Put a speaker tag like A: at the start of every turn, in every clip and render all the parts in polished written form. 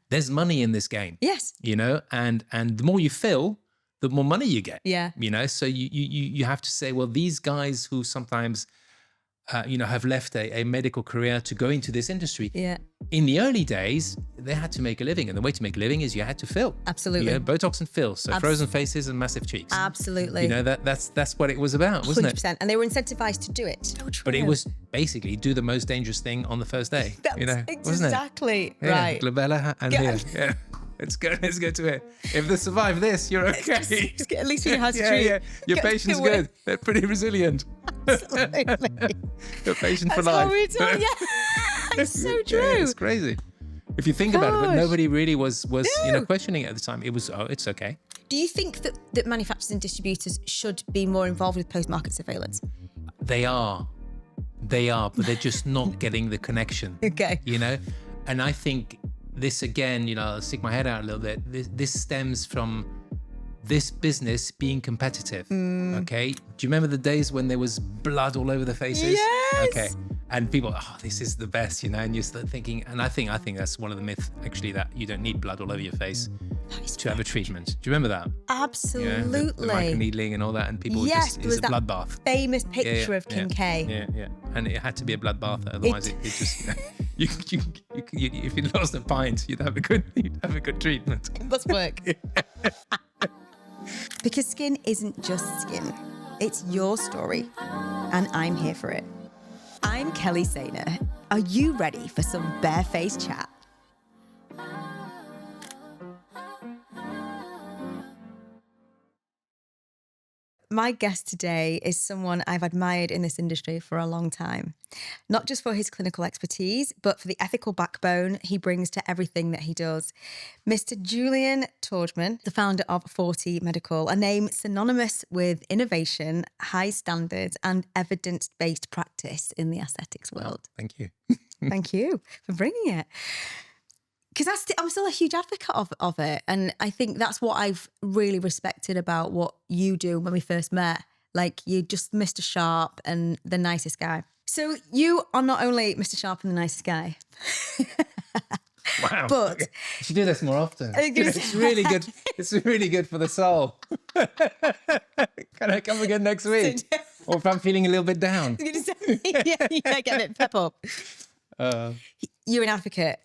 A: there's money in this game.
B: Yes.
A: And the more you fill, the more money you get.
B: Yeah.
A: So you have to say, well, these guys who sometimes have left a medical career to go into this industry.
B: Yeah.
A: In the early days, they had to make a living, and the way to make a living is you had to fill.
B: Absolutely.
A: Botox and fill, so frozen faces and massive cheeks.
B: Absolutely.
A: That's what it was about, wasn't
B: 100%.
A: it?
B: And they were incentivized to do it. So
A: But it was basically do the most dangerous thing on the first day. Wasn't
B: exactly
A: it?
B: right.
A: Yeah, glabella and here. Yeah. Let's go to it. If they survive this, you're okay.
B: Just get, at least we know how to treat.
A: Yeah. Your patient's good. They're pretty resilient.
B: Absolutely.
A: Your patient for
B: That's
A: life.
B: how we do it. Yeah. It's so true.
A: Yeah, it's crazy. If you think about it, but nobody really was questioning it at the time. It was, it's okay.
B: Do you think that manufacturers and distributors should be more involved with post-market surveillance?
A: They are, but they're just not getting the connection.
B: Okay.
A: And I think this again, I'll stick my head out a little bit. This stems from this business being competitive. Okay. Do you remember the days when there was blood all over the faces?
B: Yes.
A: Okay. And people, this is the best, and you start thinking, and I think that's one of the myths actually, that you don't need blood all over your face to have a treatment. Do you remember that?
B: Absolutely.
A: The microneedling and all that, and people it's a bloodbath.
B: Famous picture of Kim K.
A: Yeah. And it had to be a bloodbath, otherwise it just if you lost a pint, you'd have a good treatment.
B: It must work. Because skin isn't just skin. It's your story, and I'm here for it. I'm Kelly Saynor. Are you ready for some Barefaced Chat? My guest today is someone I've admired in this industry for a long time, not just for his clinical expertise, but for the ethical backbone he brings to everything that he does. Mr. Julien Tordjmann, the founder of 40 Medical, a name synonymous with innovation, high standards, and evidence-based practice in the aesthetics world.
A: Oh, thank you.
B: Thank you for bringing it. Because I'm still a huge advocate of it. And I think that's what I've really respected about what you do when we first met. Like, you're just Mr. Sharp and the nicest guy. So you are not only Mr. Sharp and the nicest guy.
A: Wow.
B: But
A: okay. You should do this more often. It's really good. It's really good for the soul. Can I come again next week? Or if I'm feeling a little bit down.
B: Yeah, get a bit pep up. You're an advocate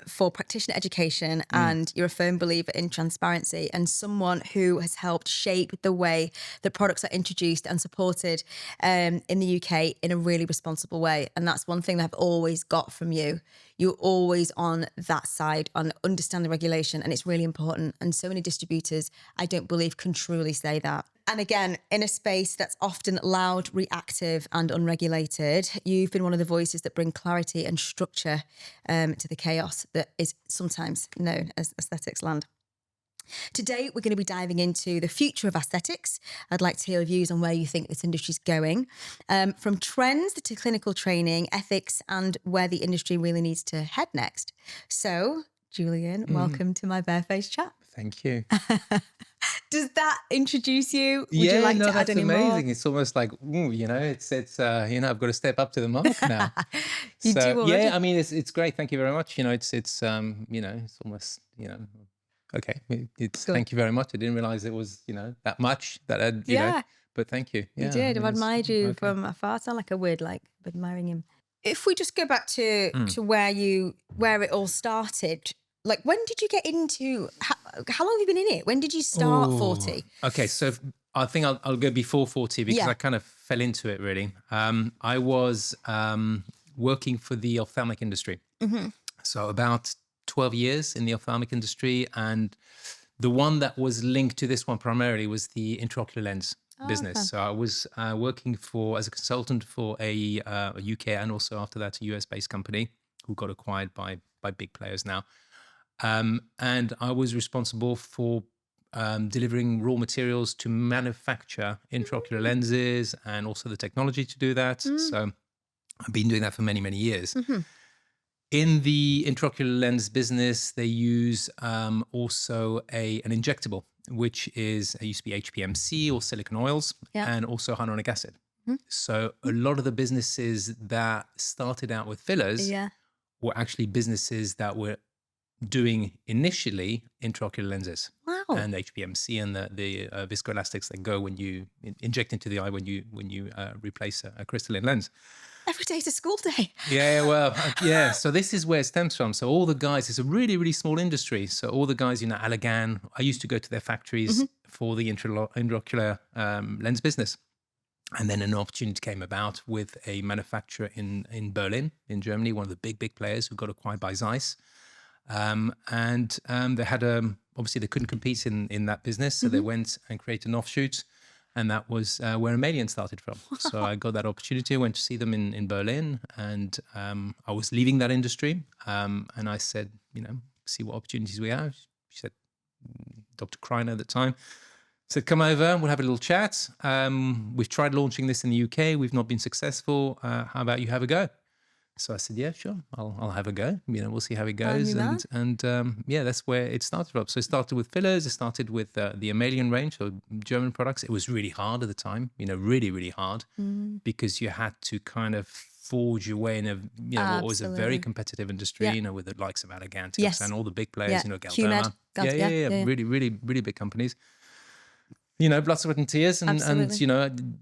B: for practitioner education, and you're a firm believer in transparency, and someone who has helped shape the way that products are introduced and supported in the UK in a really responsible way. And that's one thing that I've always got from you. You're always on that side, on understanding regulation, and it's really important. And so many distributors, I don't believe, can truly say that. And again, in a space that's often loud, reactive and unregulated, you've been one of the voices that bring clarity and structure to the chaos that is sometimes known as aesthetics land. Today, we're going to be diving into the future of aesthetics. I'd like to hear your views on where you think this industry is going, from trends to clinical training, ethics, and where the industry really needs to head next. So, Julien, welcome to my Barefaced Chat.
A: Thank you.
B: Does that introduce you? Would you like to add any
A: amazing.
B: more?
A: It's almost like, it's I've got to step up to the mark now.
B: You do already.
A: Yeah, I mean, it's great. Thank you very much. It's almost, okay. Thank you very much. I didn't realize it was, that much that I'd, but thank you. Yeah,
B: you did. I've admired you
A: okay.
B: from afar. I sound like a word, like admiring him. If we just go back to where it all started, like, when did you get into, how long have you been in it? When did you start 40?
A: Okay, so I think I'll go before 40 because I kind of fell into it, really. I was working for the ophthalmic industry. Mm-hmm. So about 12 years in the ophthalmic industry. And the one that was linked to this one primarily was the intraocular lens business. Okay. So I was working as a consultant for a UK and also after that a US-based company who got acquired by big players now. And I was responsible for delivering raw materials to manufacture intraocular lenses and also the technology to do that. So I've been doing that for many, many years. Mm-hmm. In the intraocular lens business, they use also an injectable, which used to be HPMC or silicone oils, and also hyaluronic acid. Mm-hmm. So a lot of the businesses that started out with fillers were actually businesses that were doing initially intraocular lenses.
B: Wow.
A: And HPMC and the viscoelastics that go when you inject into the eye when you replace a crystalline lens.
B: Every day's a school day.
A: Yeah, well, yeah. So this is where it stems from. So all the guys, it's a really, really small industry. So all the guys, Allergan, I used to go to their factories for the intraocular lens business. And then an opportunity came about with a manufacturer in Berlin, in Germany, one of the big players who got acquired by Zeiss. They had obviously they couldn't compete in that business, so they went and created an offshoot, and that was where Amalian started from. Wow. So I got that opportunity. I went to see them in Berlin, and I was leaving that industry, and I said, see what opportunities we have. She said, Dr. Kreiner at the time said, come over, we'll have a little chat. We've tried launching this in the UK. We've not been successful. How about you have a go? So I said, yeah, sure, I'll have a go. We'll see how it goes. And that's where it started from. So it started with fillers. It started with the Amalian range, so German products. It was really hard at the time, really, really hard, because you had to kind of forge your way in what was a very competitive industry, with the likes of Allergan, and all the big players, Galderma. Really, really, really big companies. Blood, sweat and tears, and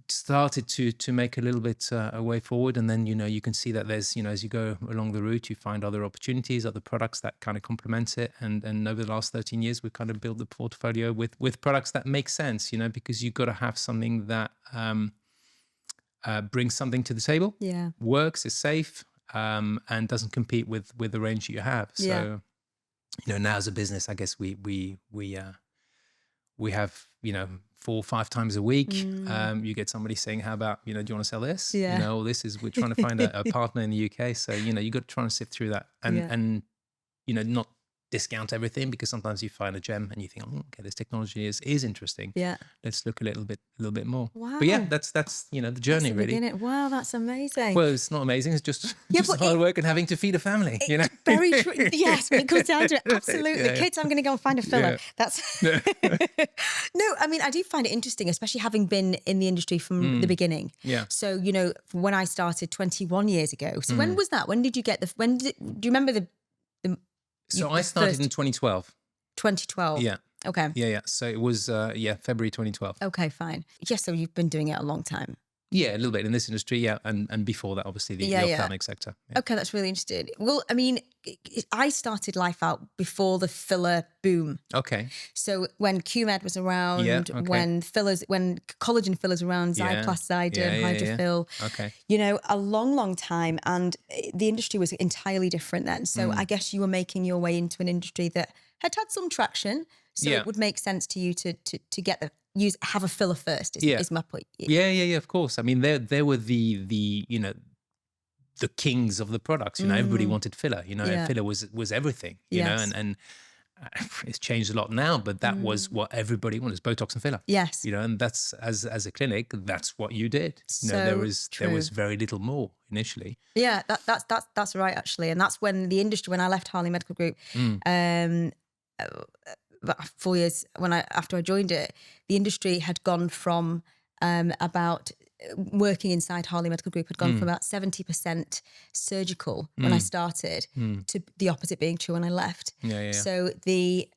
A: started to make a little bit a way forward. And then, you can see that there's, as you go along the route, you find other opportunities, other products that kind of complement it. And over the last 13 years, we've kind of built the portfolio with products that make sense, because you've got to have something that brings something to the table, works, is safe, and doesn't compete with the range that you have. So, now as a business, I guess we have, 4 or 5 times a week, you get somebody saying, how about, do you want to sell this? We're trying to find a partner in the UK. So, you got to try and sift through that and not discount everything, because sometimes you find a gem and you think, oh, okay, this technology is interesting. Yeah. Let's look a little bit more. Wow. But yeah, that's the journey, really.
B: Wow, that's amazing.
A: Well, it's not amazing. It's just hard work and having to feed a family,
B: Very true. Yes, when it comes down to it, absolutely. Kids, I'm going to go and find a filler. Yeah. That's no, I mean, I do find it interesting, especially having been in the industry from the beginning. Yeah. So, when I started 21 years ago. So when was that? When did you get do you remember the
A: So I started in 2012.
B: 2012.
A: Yeah.
B: Okay.
A: Yeah. So it was February 2012.
B: Okay, fine. Yes, so you've been doing it a long time.
A: Yeah, a little bit in this industry, and before that, obviously, the ophthalmic sector. Yeah.
B: Okay, that's really interesting. Well, I mean, I started life out before the filler boom.
A: Okay.
B: So when QMed was around, when collagen fillers around, Zyplast-Zydin, Hydrofill, a long time, and the industry was entirely different then. So I guess you were making your way into an industry that had some traction, so it would make sense to you to get have a filler first. Is my point.
A: Yeah. Of course. I mean, they were the kings of the products. Everybody wanted filler. Filler was everything. And it's changed a lot now, but that was what everybody wanted: Botox and filler.
B: Yes.
A: And that's as a clinic, that's what you did. There was very little more initially.
B: Yeah, that's right, actually, and that's when the industry. When I left Harley Medical Group, about 4 years after I joined it, the industry had gone from about working inside Harley Medical Group had gone from about 70% surgical when I started to the opposite being true when I left. Yeah. So the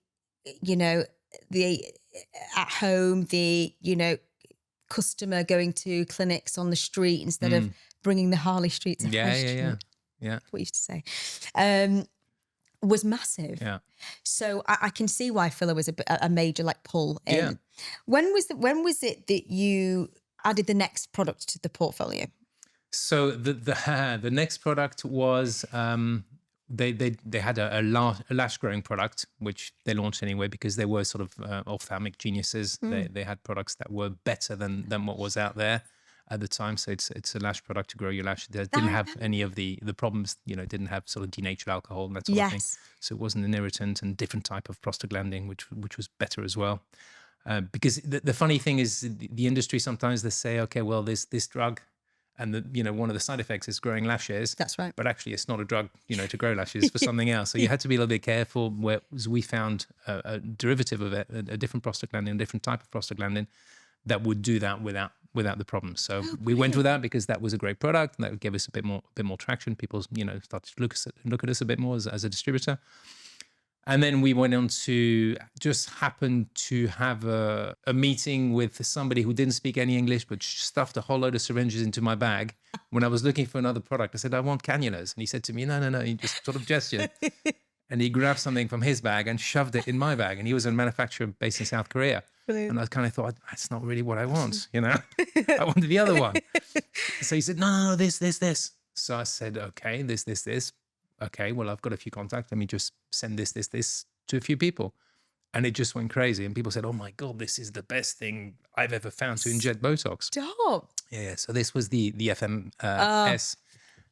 B: at home, customer going to clinics on the street instead of bringing the Harley street to High Street. Yeah. That's what I used to say. Was massive. Yeah. So I can see why filler was a major pull in. Yeah. When was it that you added the next product to the portfolio?
A: So the next product was they had a lash growing product, which they launched anyway because they were sort of ophthalmic geniuses. They had products that were better than what was out there at the time. So it's a lash product to grow your lashes. It didn't have any of the problems, it didn't have sort of denatured alcohol and that sort of thing. So it wasn't an irritant, and different type of prostaglandin, which was better as well. Because the funny thing is the industry, sometimes they say, okay, well, this drug, and one of the side effects is growing lashes. That's right. But actually it's not a drug, to grow lashes, for something else. So you had to be a little bit careful, whereas we found a derivative of it, a different prostaglandin, a different type of prostaglandin that would do that without the problem. So we went with that because that was a great product, and that gave us a bit more traction. People, started to look at us a bit more as a distributor. And then we went on to just happen to have a meeting with somebody who didn't speak any English, but stuffed a whole load of syringes into my bag. When I was looking for another product, I said, I want cannulas. And he said to me, no. He just sort of gestured. And he grabbed something from his bag and shoved it in my bag. And he was a manufacturer based in South Korea. Brilliant. And I kind of thought, that's not really what I want, you know? I wanted the other one. So he said, no, this. So I said, okay, this. Okay, well, I've got a few contacts. Let me just send this to a few people. And it just went crazy. And people said, oh my God, this is the best thing I've ever found to inject Botox.
B: Stop.
A: Yeah. So this was the FMS.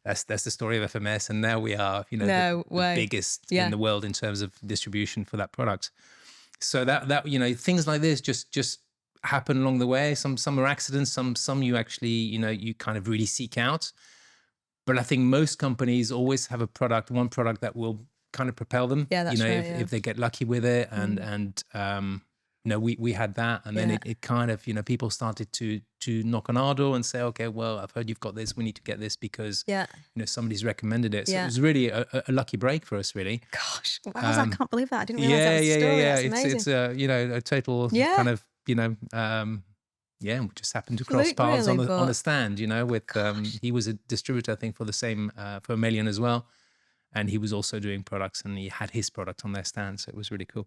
A: That's the story of FMS. And now we are, the biggest in the world in terms of distribution for that product. So that things like this just happen along the way. Some are accidents, some you actually, you kind of really seek out. But I think most companies always have one product that will kind of propel them.
B: Yeah, that's right.
A: If they get lucky with it, and we had that, and then it kind of people started to knock on our door and say, okay, well, I've heard you've got this. We need to get this because somebody's recommended it. So it was really a lucky break for us, really.
B: Gosh, wow, I can't believe that. I didn't realize that was a story. That's amazing.
A: It's a total kind of we just happened to cross paths on a stand, with he was a distributor, I think, for the same for Melian as well, and he was also doing products, and he had his product on their stand, so it was really cool.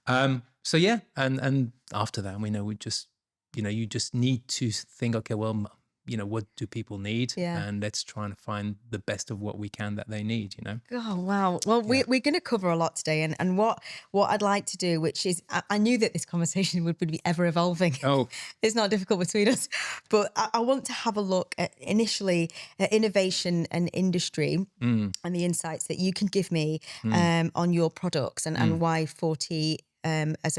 A: So yeah, and after that, we just you just need to think, okay, well, what do people need, and let's try and find the best of what we can that they need.
B: Oh wow. Well, we're going to cover a lot today, and what I'd like to do, which is I knew that this conversation would be ever evolving. It's not difficult between us, but I want to have a look at initially at innovation and industry and the insights that you can give me on your products and why 40 as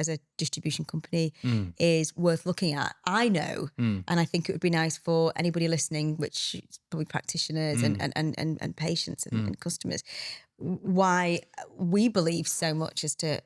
B: a distribution company is worth looking at. I know, and I think it would be nice for anybody listening, which is probably practitioners and patients and customers, why we believe so much as to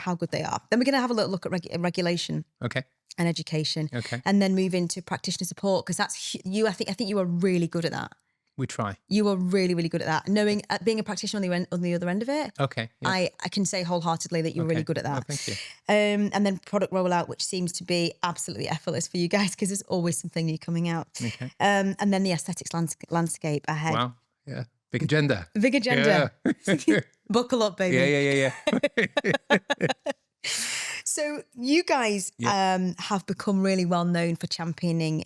B: how good they are. Then we're going to have a little look at regulation.
A: Okay.
B: And education. Okay. And then move into practitioner support, because that's you. I think you are really good at that.
A: We try.
B: You are really, really good at that. Knowing, being a practitioner on the other end of it.
A: Okay. Yeah.
B: I can say wholeheartedly that you're really good at that.
A: Oh, thank you.
B: And then product rollout, which seems to be absolutely effortless for you guys because there's always something new coming out. Okay. And then the aesthetics landscape ahead.
A: Wow. Yeah. Big agenda.
B: Big agenda. Yeah. Buckle up, baby.
A: Yeah.
B: So you guys have become really well known for championing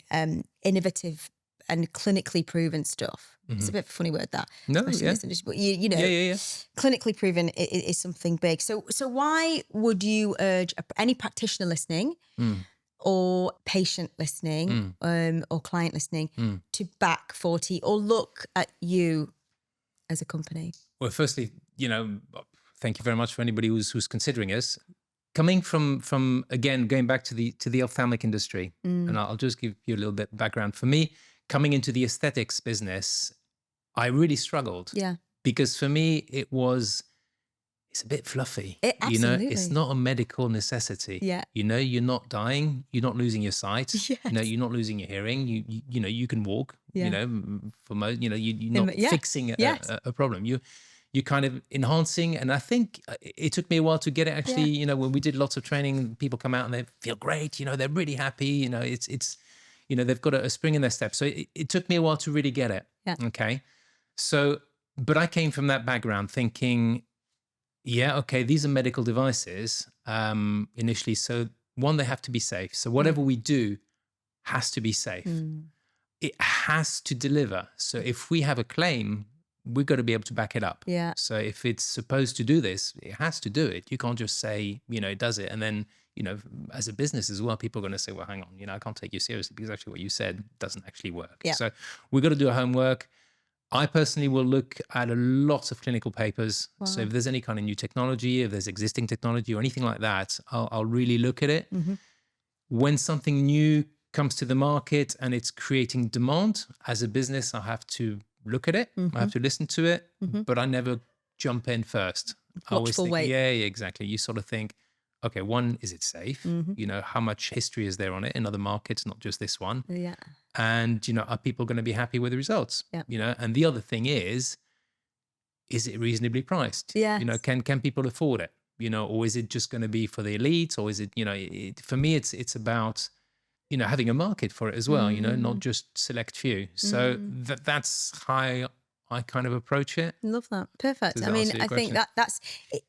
B: innovative and clinically proven stuff. It's a bit of a funny word, that.
A: No,
B: but clinically proven is something big. So why would you urge any practitioner listening or patient listening or client listening to back 40 or look at you as a company?
A: Well, firstly, thank you very much for anybody who's considering us. Coming from again, going back to the ophthalmic industry, and I'll just give you a little bit of background. For me, coming into the aesthetics business, I really struggled. Yeah. Because for me, it's a bit fluffy.
B: Absolutely.
A: It's not a medical necessity. Yeah. You're not dying. You're not losing your sight. Yes. You're not losing your hearing. You can walk. Yeah. For most, you're not fixing a problem. You're kind of enhancing. And I think it took me a while to get it. Actually, when we did lots of training, people come out and they feel great. They're really happy. It's they've got a spring in their step. So it took me a while to really get it. Yeah. Okay. So, but I came from that background thinking, these are medical devices initially. So one, they have to be safe. So whatever we do has to be safe. It has to deliver. So if we have a claim, we've got to be able to back it up. Yeah. So if it's supposed to do this, it has to do it. You can't just say, it does it. And then, as a business as well, people are going to say, well, hang on, I can't take you seriously because actually what you said doesn't actually work. Yeah. So we've got to do our homework. I personally will look at a lot of clinical papers. Wow. So if there's any kind of new technology, if there's existing technology or anything like that, I'll really look at it. Mm-hmm. When something new comes to the market and it's creating demand, as a business, I have to look at it. Mm-hmm. I have to listen to it, but I never jump in first. I always think, yeah, exactly. You sort of think, okay, one, is it safe? Mm-hmm. How much history is there on it in other markets, not just this one? Yeah. And, are people going to be happy with the results? Yeah. And the other thing is, is it reasonably priced?
B: Yes.
A: You know, can people afford it? You know, or is it just going to be for the elite, or is it, you know, for me, it's about, you know, having a market for it as well, you know, not just select few. So that's how I kind of approach it.
B: Love that. Perfect.
A: Does
B: I
A: that
B: mean,
A: answer your
B: I think
A: question?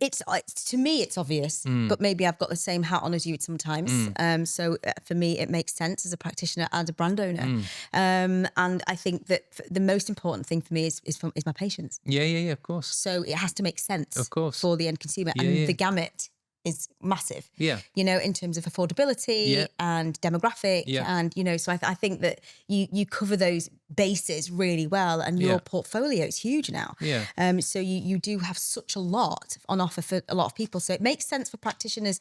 B: it's to me, it's obvious, but maybe I've got the same hat on as you sometimes. So for me, it makes sense as a practitioner and a brand owner. And I think that the most important thing for me is my patients.
A: Yeah, of course.
B: So it has to make sense,
A: Of course,
B: for the end consumer,
A: Yeah,
B: and
A: yeah.
B: the gamut is massive.
A: Yeah.
B: You know, in terms of affordability
A: Yeah.
B: and demographic,
A: Yeah.
B: and you know, so I think that you cover those bases really well, and your
A: Yeah.
B: portfolio is huge now.
A: Yeah.
B: So you do have such a lot on offer for a lot of people. So it makes sense for practitioners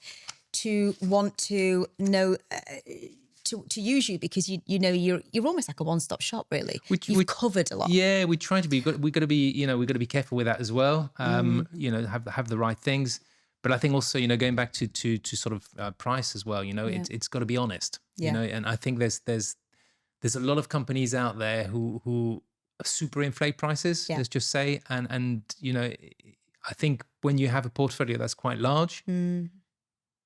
B: to want to know. To use you, because you know you're almost like a one-stop shop, really. You've covered a lot.
A: Yeah, we try to be. We got to be. You know, we got to be careful with that as well. You know, have the right things. But I think also, you know, going back to sort of price as well. You know, it's got to be honest.
B: Yeah.
A: You know, and I think there's a lot of companies out there who super inflate prices.
B: Yeah.
A: Let's just say, and you know, I think when you have a portfolio that's quite large.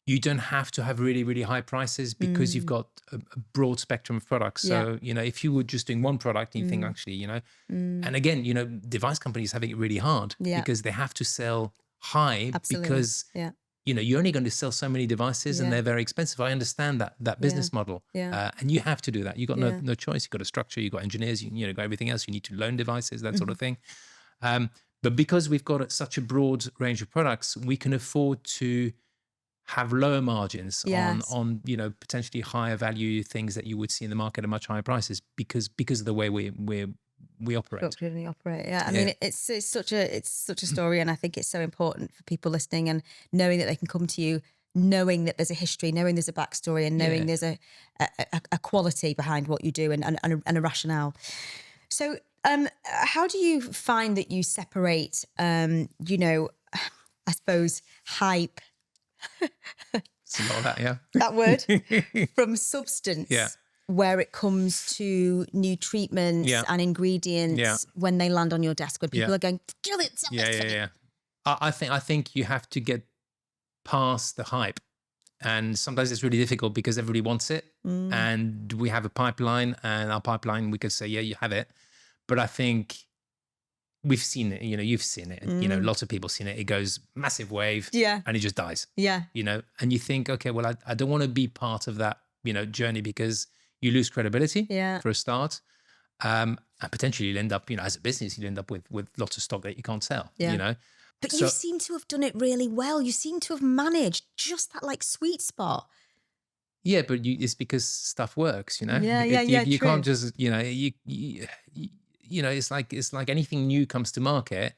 A: You don't have to have really, really high prices, because you've got a broad spectrum of products. So, you know, if you were just doing one product, you think actually, you know, and again, you know, device companies having it really hard because they have to sell high.
B: Absolutely.
A: Because, you know, you're only going to sell so many devices and they're very expensive. I understand that business model. And you have to do that. You've got no choice. You've got a structure, you've got engineers, you know, got everything else. You need to loan devices, that sort of thing. But because we've got such a broad range of products, we can afford to have lower margins on you know, potentially higher value things that you would see in the market at much higher prices, because of the way we operate.
B: Yeah. I mean, it's such a story, and I think it's so important for people listening, and knowing that they can come to you, knowing that there's a history, knowing there's a backstory, and knowing there's a quality behind what you do, and a rationale. So, how do you find that you separate, you know, I suppose hype?
A: It's a lot of that, yeah.
B: That word from substance. Where it comes to new treatments and ingredients when they land on your desk, when people are going, kill it, sell it.
A: I think you have to get past the hype, and sometimes it's really difficult because everybody wants it, and we have a pipeline, and our pipeline, we could say, yeah, you have it, but I think we've seen it, you know, you've seen it, you know, lots of people seen it. It goes massive wave and it just dies. You know, and you think, okay, well, I don't want to be part of that, you know, journey, because you lose credibility for a start. And potentially you'll end up, you know, as a business, you'll end up with lots of stock that you can't sell, you know.
B: But you seem to have done it really well. You seem to have managed just that like sweet spot.
A: Yeah, but it's because stuff works, you know. You
B: true.
A: can't just, you know, you know, it's like anything new comes to market,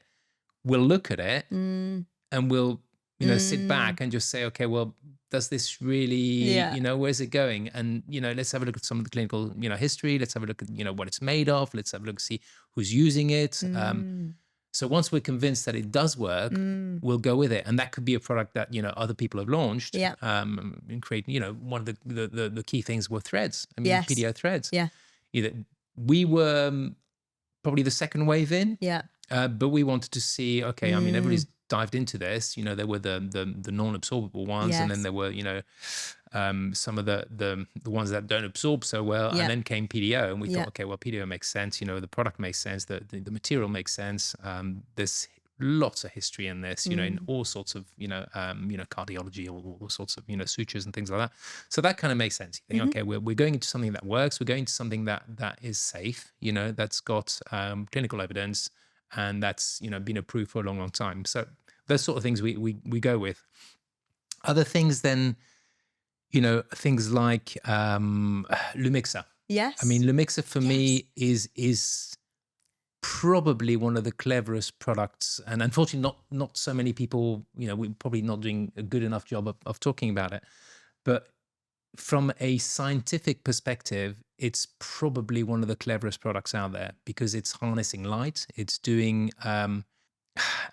A: we'll look at it and we'll, you know, sit back and just say, okay, well, does this really, you know, where's it going? And, you know, let's have a look at some of the clinical, you know, history. Let's have a look at, you know, what it's made of. Let's have a look, see who's using it. So once we're convinced that it does work, we'll go with it. And that could be a product that, you know, other people have launched and create, you know, one of the key things were threads. I mean, PDO threads. Either we were probably the second wave in, but we wanted to see, okay, I mean, everybody's dived into this, you know, there were the non-absorbable ones, and then there were, you know, some of the ones that don't absorb so well, and then came PDO, and we thought, okay, well, PDO makes sense, you know, the product makes sense, the material makes sense, there's lots of history in this, you know, in all sorts of, you know, cardiology, all sorts of, you know, sutures and things like that. So that kind of makes sense. You think, okay, we're going into something that works. We're going into something that is safe, you know, that's got clinical evidence, and that's, you know, been approved for a long, long time. So those sort of things we go with. Other things then, you know, things like Lumixa.
B: Yes.
A: I mean, Lumixa for me is probably one of the cleverest products, and unfortunately not so many people, you know, we're probably not doing a good enough job of talking about it, but from a scientific perspective, it's probably one of the cleverest products out there, because it's harnessing light, it's doing and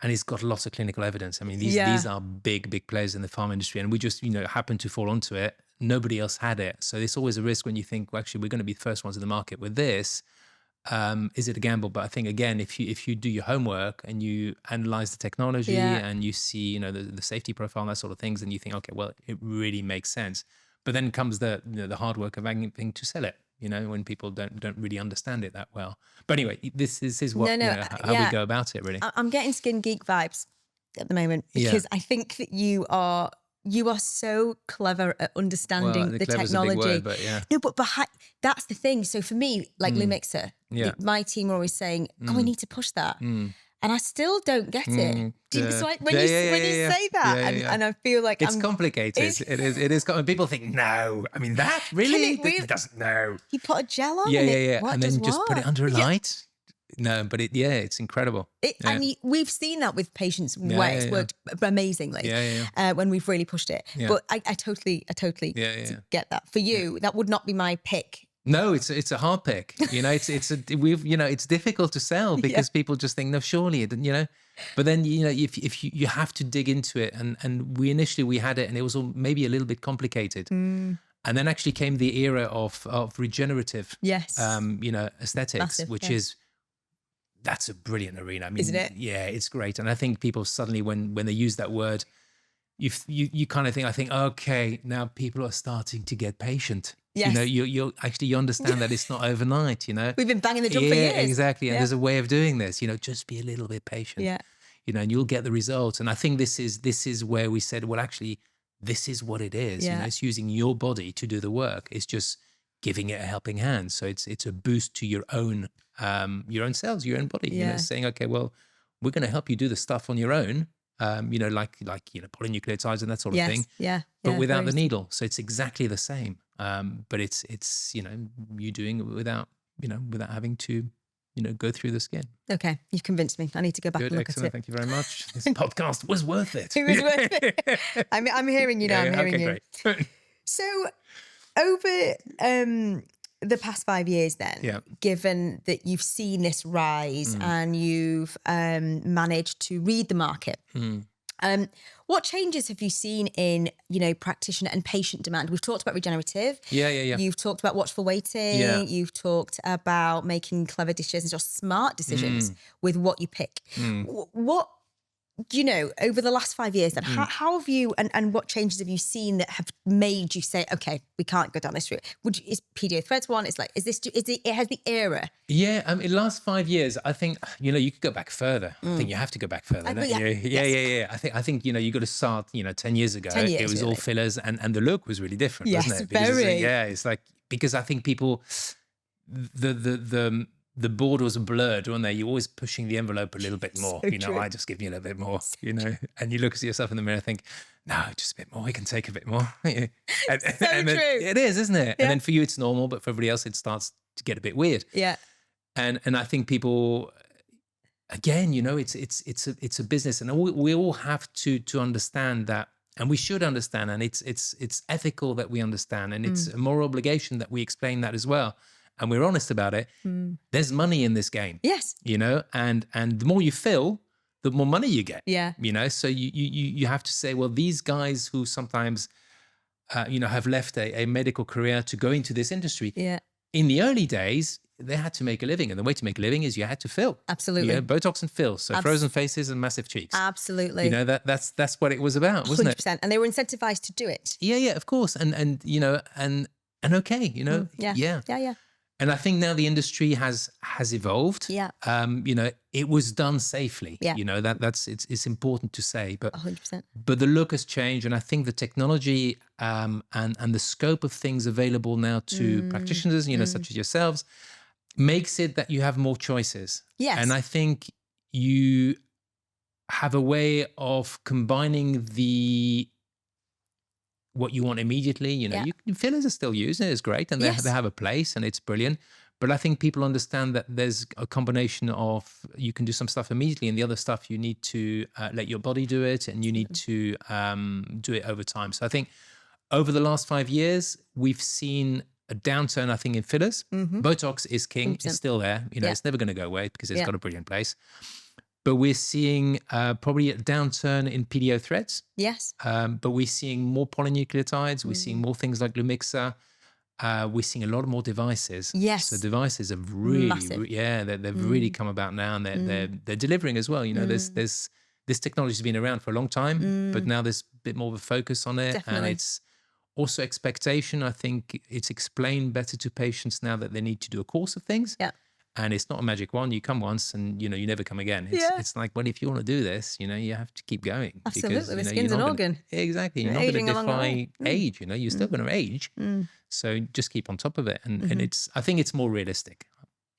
A: it's got lots of clinical evidence. I mean, these are big players in the pharma industry, and we just, you know, happen to fall onto it. Nobody else had it, so there's always a risk when you think, well, actually, we're going to be the first ones in the market with this. is it a gamble? But I think, again, if you do your homework and you analyze the technology and you see, the safety profile and that sort of things, and you think, okay, well, it really makes sense. But then comes the hard work of having to sell it, when people don't really understand it that well. But anyway, this is what how we go about it, really.
B: I'm getting Skin Geek vibes at the moment, because I think that you are so clever at understanding the technology.
A: A big word, but
B: No, but that's the thing. So for me, like Lumixer, my team are always saying, I need to push that. And I still don't get it. So when you say that, and I feel like
A: it's complicated. It is. People think, no, I mean, that really? It doesn't know.
B: You put a gel on
A: and then just put it under a light. No, but it's incredible.
B: And we've seen that with patients where it's worked amazingly when we've really pushed it. But I totally get that. For you, that would not be my pick.
A: No, it's a hard pick. It's difficult to sell because people just think, no, surely it, But then if you have to dig into it, and we initially had it, and it was maybe a little bit complicated. And then actually came the era of regenerative, aesthetics,
B: massive,
A: which is. That's a brilliant arena. I mean,
B: isn't it?
A: Yeah, it's great. And I think people suddenly, when they use that word, you kind of think, okay, now people are starting to get patient.
B: Yes.
A: You understand that it's not overnight,
B: We've been banging the drum for years.
A: Exactly. And there's a way of doing this, just be a little bit patient.
B: Yeah.
A: And you'll get the results. And I think this is where we said, well, actually, this is what it is.
B: Yeah.
A: It's using your body to do the work. It's just giving it a helping hand. So it's a boost to your own cells, your own body. Saying, okay, well, we're going to help you do the stuff on your own. Like polynucleotides and that sort of thing.
B: Yeah.
A: But without the needle. So it's exactly the same. But it's you doing it without having to go through the skin.
B: Okay, you've convinced me. I need to go back and look
A: excellent.
B: at it.
A: Thank you very much. This podcast was worth it.
B: It was worth it. I'm hearing you now. I'm hearing you.
A: Great.
B: So over the past 5 years then, given that you've seen this rise and you've managed to read the market, what changes have you seen in, practitioner and patient demand? We've talked about regenerative.
A: Yeah.
B: You've talked about watchful waiting.
A: Yeah.
B: You've talked about making clever decisions, just smart decisions with what you pick. What, over the last 5 years then, how have you, and what changes have you seen that have made you say, okay, we can't go down this route? Is PDO threads one? It has the era.
A: Yeah, last 5 years, I think, you could go back further. I think you have to go back further, don't you? Yeah. I think, you got to start, 10 years ago.
B: 10 years,
A: it was all fillers, and the look was really different,
B: yes,
A: wasn't it?
B: Very.
A: It's like, because I think people, the borders are blurred, weren't they? You're always pushing the envelope a little bit more.
B: So true.
A: I just give you a little bit more, and you look at yourself in the mirror and think, no, just a bit more. We can take a bit more.
B: True.
A: It is, isn't it?
B: Yeah.
A: And then for you, it's normal, but for everybody else, it starts to get a bit weird.
B: Yeah.
A: And I think people, again, it's a business, and we all have to understand that, and we should understand, and it's ethical that we understand, and it's a moral obligation that we explain that as well. And we're honest about it. There's money in this game.
B: Yes.
A: And the more you fill, the more money you get.
B: Yeah.
A: So you have to say, well, these guys who sometimes, have left a medical career to go into this industry.
B: Yeah.
A: In the early days, they had to make a living. And the way to make a living is you had to fill.
B: Absolutely.
A: Botox and fill. So frozen faces and massive cheeks.
B: Absolutely.
A: That's what it was about, wasn't
B: 100%.
A: it?
B: And they were incentivized to do it.
A: Yeah, of course. And okay,
B: Yeah.
A: And I think now the industry has evolved.
B: Yeah.
A: It was done safely.
B: Yeah.
A: It's important to say, but
B: 100%.
A: But the look has changed, and I think the technology and the scope of things available now to practitioners, such as yourselves, makes it that you have more choices.
B: Yes.
A: And I think you have a way of combining what you want immediately, fillers are still used, and it's great, and they have a place, and it's brilliant. But I think people understand that there's a combination of, you can do some stuff immediately, and the other stuff you need to let your body do it, and you need to do it over time. So I think over the last 5 years, we've seen a downturn, I think, in fillers. Botox is king.
B: 100%.
A: It's still there. It's never going to go away because it's got a brilliant place. But we're seeing probably a downturn in PDO threads.
B: Yes.
A: But we're seeing more polynucleotides. We're seeing more things like Lumixer. we're seeing a lot more devices.
B: Yes.
A: So devices have really,
B: Massive.
A: they've really come about now, and they're delivering as well. You know, there's this technology's been around for a long time, but now there's a bit more of a focus on it.
B: Definitely.
A: And it's also expectation. I think it's explained better to patients now that they need to do a course of things.
B: Yeah.
A: And it's not a magic wand. You come once and, you know, you never come again. It's like, well, if you want to do this, you know, you have to keep going.
B: Absolutely.
A: Because,
B: The skin's an organ.
A: Exactly. You're not going to defy age, you know, you're still going to age. So just keep on top of it. And I think it's more realistic.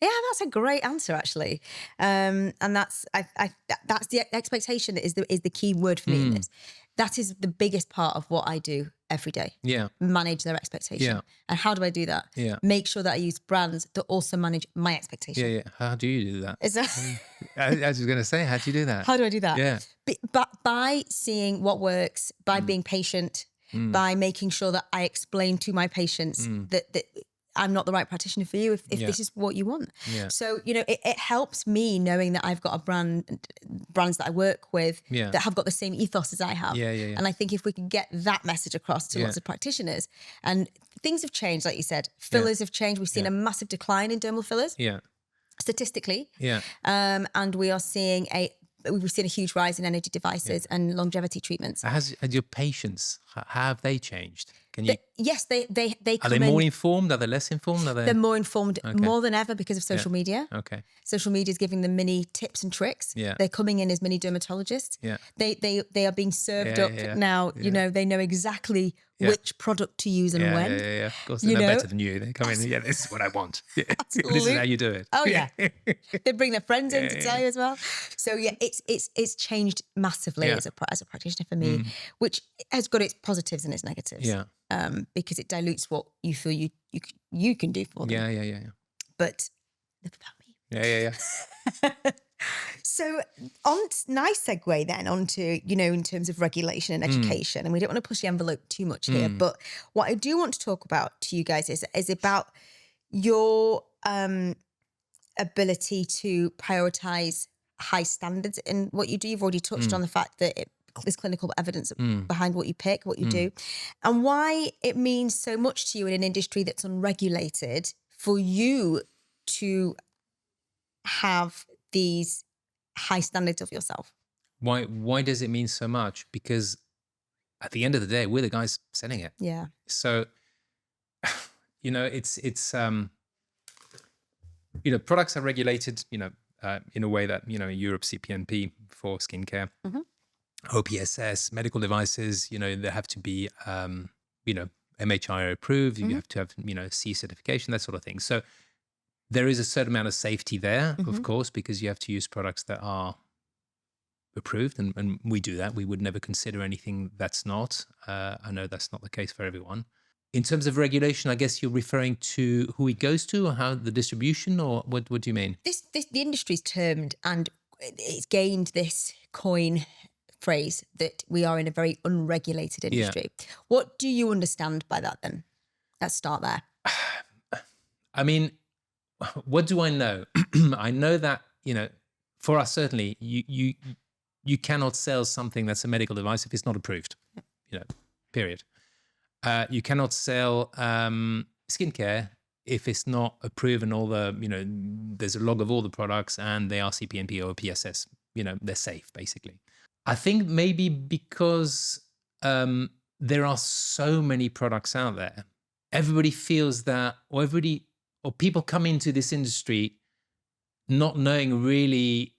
B: Yeah, that's a great answer, actually. And that's the expectation is the key word for me in this. That is the biggest part of what I do every day.
A: Yeah.
B: Manage their expectation.
A: Yeah.
B: And how do I do that?
A: Yeah.
B: Make sure that I use brands that also manage my expectation.
A: Yeah. How do you do that?
B: Is that
A: I was going to say, how do you do that?
B: how do I do that?
A: Yeah.
B: But by seeing what works, by being patient, by making sure that I explain to my patients that I'm not the right practitioner for you if this is what you want.
A: Yeah.
B: So, you know, it helps me knowing that I've got brands that I work with that have got the same ethos as I have.
A: Yeah.
B: And I think if we can get that message across to lots of practitioners, and things have changed, like you said, fillers have changed. We've seen a massive decline in dermal fillers.
A: Yeah.
B: Statistically.
A: Yeah.
B: And we've seen a huge rise in energy devices and longevity treatments.
A: Has your patients, how have they changed? Can you?
B: Yes, they
A: Are
B: come
A: they
B: in.
A: more informed? Are they less informed?
B: They're more informed more than ever because of social media.
A: Okay.
B: Social media is giving them many tips and tricks.
A: Yeah.
B: They're coming in as mini dermatologists.
A: Yeah.
B: They are being served up now.
A: Yeah.
B: You know, they know exactly which product to use and when.
A: Yeah. Of course, they know better than you. They come in, this is what I want. This is how you do it.
B: Oh yeah. They bring their friends in to tell you as well. So yeah, it's changed massively as a practitioner for me, which has got its positives and its negatives.
A: Yeah.
B: Because it dilutes what you feel you can do for them.
A: Yeah.
B: But enough about me.
A: Yeah.
B: So nice segue then onto, you know, in terms of regulation and education, and we don't want to push the envelope too much here, but what I do want to talk about to you guys is about your ability to prioritize high standards in what you do. You've already touched on the fact that there's clinical evidence behind what you pick, what you do, and why it means so much to you in an industry that's unregulated for you to have these high standards of yourself.
A: Why does it mean so much? Because at the end of the day, we're the guys selling it.
B: Yeah.
A: So, you know, it's you know, products are regulated, you know, in a way that, you know, Europe CPNP for skincare, OPSS, medical devices, you know, they have to be, you know, MHRA approved. You have to have, you know, C certification, that sort of thing. So there is a certain amount of safety there, of course, because you have to use products that are approved, and we do that. We would never consider anything that's not. I know that's not the case for everyone. In terms of regulation, I guess you're referring to who it goes to, or how the distribution, or what do you mean?
B: The industry's termed, and it's gained this coin phrase that we are in a very unregulated industry. What do you understand by that then? Let's start there.
A: I mean, what do I know? I know that, you know, for us, certainly, you cannot sell something that's a medical device if it's not approved, you know, period. You cannot sell skincare if it's not approved and all the, you know, there's a log of all the products and they are CPNP or PSS, you know, they're safe, basically. I think maybe because there are so many products out there, everybody feels that, or people come into this industry not knowing really,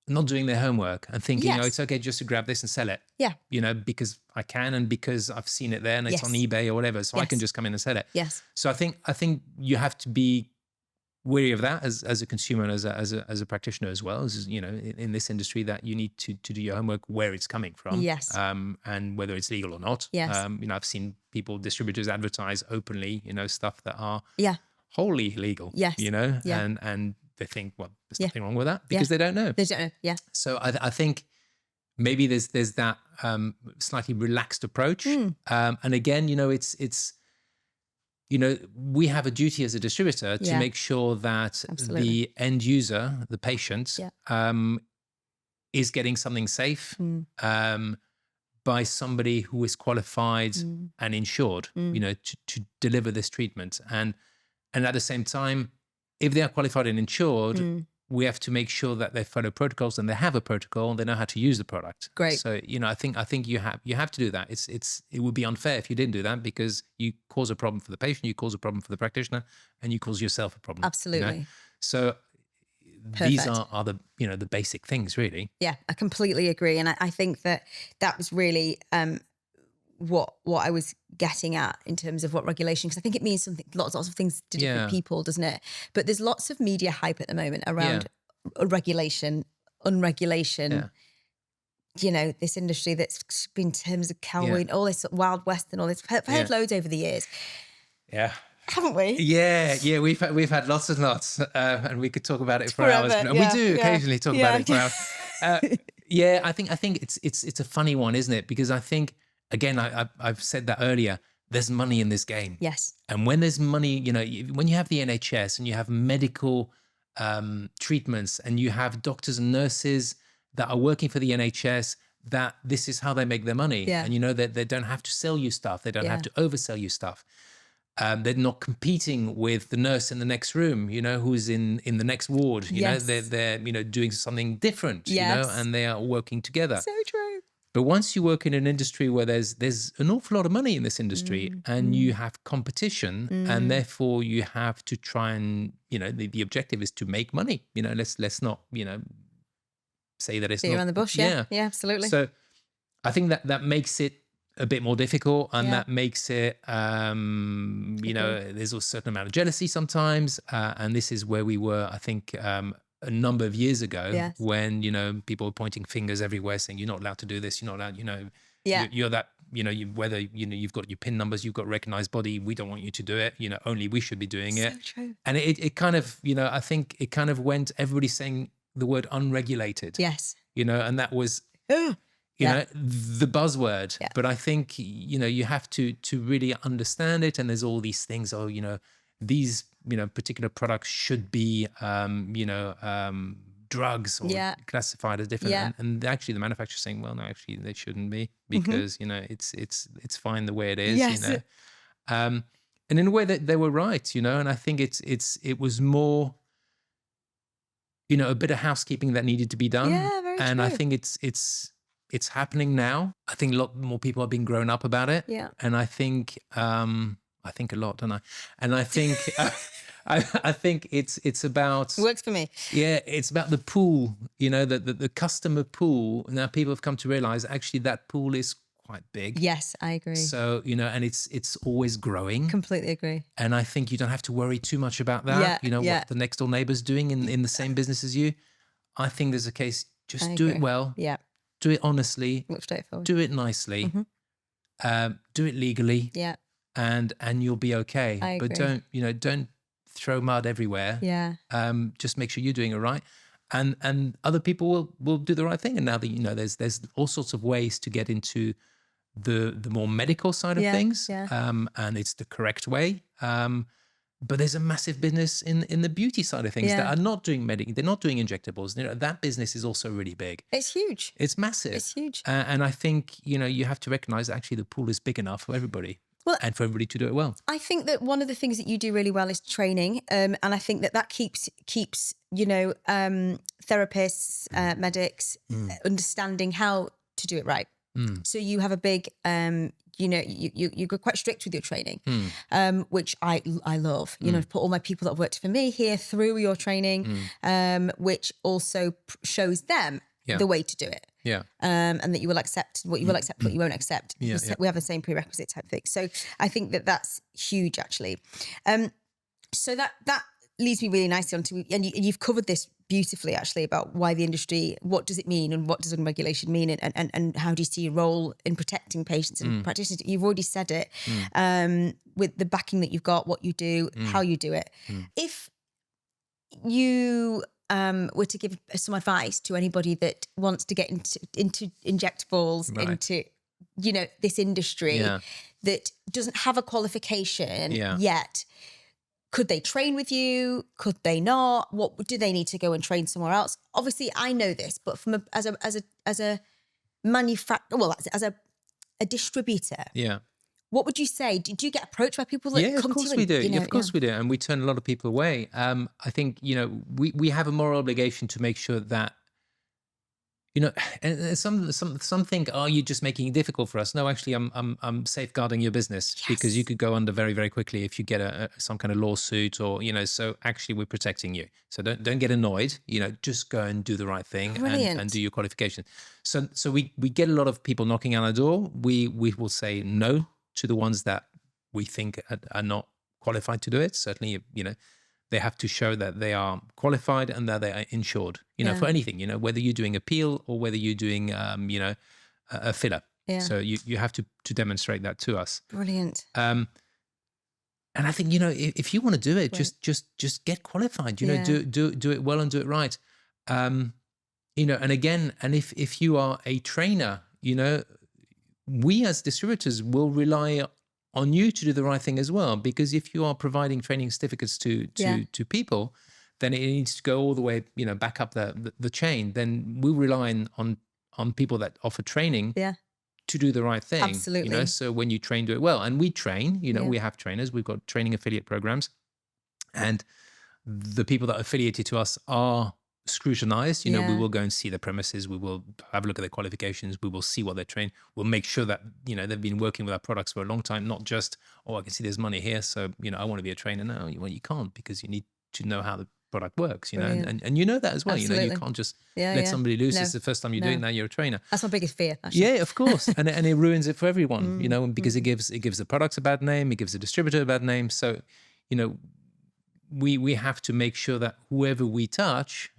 A: not doing their homework and thinking, oh, it's okay just to grab this and sell it. Yeah. You know, because I can and because I've seen it there and it's on eBay or whatever, so I can just come in and sell it.
B: Yes.
A: So I think you have to be wary of that as a consumer and as a practitioner as well, as, you know, in this industry, that you need to do your homework where it's coming from.
B: Yes.
A: And whether it's legal or not.
B: Yes.
A: You know, I've seen distributors advertise openly, you know, stuff that are wholly illegal. Yes. You know, and they think, well, there's nothing wrong with that because they don't know.
B: They don't know. Yeah.
A: So I think maybe there's that slightly relaxed approach. And again, you know, it's you know, we have a duty as a distributor to make sure that the end user, the patient, is getting something safe, by somebody who is qualified and insured, to deliver this treatment. And at the same time, if they are qualified and insured, we have to make sure that they follow protocols and they have a protocol and they know how to use the product.
B: Great.
A: So, I think you have to do that. It would be unfair if you didn't do that, because you cause a problem for the patient, you cause a problem for the practitioner, and you cause yourself a problem.
B: Absolutely.
A: So these are the, the basic things, really.
B: Yeah, I completely agree. And I think that was really what I was getting at in terms of what regulation, because I think it means something, lots of things to different people, doesn't it? But there's lots of media hype at the moment around regulation, unregulation, this industry that's been in terms of cowboy, all this Wild West and all this. I've heard loads over the years.
A: Yeah.
B: Haven't we?
A: Yeah. We've had lots and lots, and we could talk about it for hours.
B: Yeah,
A: we do occasionally talk about it for hours. I think it's a funny one, isn't it? Because I think, again, I've said that earlier, there's money in this game.
B: Yes.
A: And when there's money, when you have the NHS and you have medical treatments and you have doctors and nurses that are working for the NHS, that this is how they make their money.
B: Yeah.
A: And that they don't have to sell you stuff. They don't have to oversell you stuff. They're not competing with the nurse in the next room, who's in the next ward. They're doing something different, and they are working together.
B: So true.
A: But once you work in an industry where there's an awful lot of money in this industry, and you have competition, and therefore you have to try and, the objective is to make money. Let's not, say that it's not
B: around the bush. Yeah, absolutely.
A: So I think that makes it a bit more difficult, and that makes it, there's a certain amount of jealousy sometimes. And this is where we were, I think, a number of years ago, when, people were pointing fingers everywhere saying, you're not allowed to do this. You're not allowed, you're that, whether, you've got your PIN numbers, you've got recognized body. We don't want you to do it. Only we should be doing it.
B: So true.
A: And it kind of, I think it kind of went, everybody saying the word unregulated.
B: Yes.
A: And that was, the buzzword. Yeah. But I think, you have to really understand it. And there's all these things, these, particular products should be, drugs or classified as different.
B: Yeah.
A: And actually the manufacturer's saying, well, no, actually they shouldn't be, because, it's fine the way it is,
B: Yes.
A: And in a way that they were right, and I think it was more, a bit of housekeeping that needed to be done.
B: Yeah, very
A: and
B: true.
A: I think it's happening now. I think a lot more people are being grown up about it.
B: Yeah.
A: And I think a lot, don't I? And I think I think it's about,
B: It works for me.
A: Yeah, it's about the pool, the customer pool. Now people have come to realize actually that pool is quite big.
B: Yes, I agree.
A: So, and it's always growing.
B: Completely agree.
A: And I think you don't have to worry too much about that. What the next door neighbor's doing in the same business as you. I think there's a case, just do it well.
B: Yeah.
A: Do it honestly.
B: Look straightforward.
A: Do it nicely. Do it legally.
B: Yeah.
A: And you'll be okay.
B: I agree.
A: But don't throw mud everywhere.
B: Yeah.
A: Just make sure you're doing it right. And other people will do the right thing. And now that there's all sorts of ways to get into the more medical side of things.
B: Yeah.
A: And it's the correct way. But there's a massive business in the beauty side of things that are not doing they're not doing injectables. That business is also really big.
B: It's huge.
A: It's massive.
B: It's huge.
A: And I think, you have to recognize that actually the pool is big enough for everybody.
B: Well,
A: and for everybody to do it well.
B: I think that one of the things that you do really well is training. And I think that keeps therapists, medics understanding how to do it right. So you have a big, you go quite strict with your training, which I love. Put all my people that have worked for me here through your training, which also shows them the way to do it.
A: Yeah.
B: And that you will accept what you will accept, what you won't accept.
A: Yeah.
B: We have the same prerequisite type thing. So I think that's huge, actually. So that leads me really nicely onto, and you've covered this beautifully, actually, about why the industry, what does it mean, and what does unregulation mean, and how do you see your role in protecting patients and practitioners? You've already said it, with the backing that you've got, what you do, how you do it. If you were to give some advice to anybody that wants to get into injectables, into this industry that doesn't have a qualification yet, could they train with you? Could they not? What do they need to go and train somewhere else? Obviously, I know this, but from as a manufacturer, well, as a a distributor,
A: Yeah.
B: what would you say? Did you get approached by people that
A: Yeah,
B: come
A: of course
B: to you?
A: we do.
B: You know,
A: Of course we do. And we turn a lot of people away. I think, we have a moral obligation to make sure that, and some think, oh, you're just making it difficult for us. No, actually, I'm safeguarding your business because you could go under very, very quickly if you get some kind of lawsuit or, so actually we're protecting you. So don't get annoyed, just go and do the right thing and do your qualification. So we get a lot of people knocking on our door. We will say no to the ones that we think are not qualified to do it. Certainly, they have to show that they are qualified and that they are insured, for anything, whether you're doing a peel or whether you're doing, a filler.
B: Yeah.
A: So you have to demonstrate that to us.
B: Brilliant.
A: And I think, if you want to do it, just get qualified, do it well and do it right. And again, and if you are a trainer, we as distributors will rely on you to do the right thing as well, because if you are providing training certificates to people, then it needs to go all the way, back up the chain. Then we rely on people that offer training to do the right thing.
B: Absolutely.
A: So when you train, do it well. And we train, we have trainers, we've got training affiliate programs, and the people that are affiliated to us are scrutinized. We will go and see their premises, we will have a look at their qualifications, we will see what they're trained, we'll make sure that they've been working with our products for a long time, not just, I can see there's money here, so I want to be a trainer. No, well, you can't, because you need to know how the product works, and that as well.
B: Absolutely.
A: You can't just let somebody loose. It's the first time you do it, now you're a trainer.
B: That's my biggest fear, actually.
A: Yeah, of course. and it ruins it for everyone, because it gives the products a bad name, it gives the distributor a bad name. So we have to make sure that whoever we touch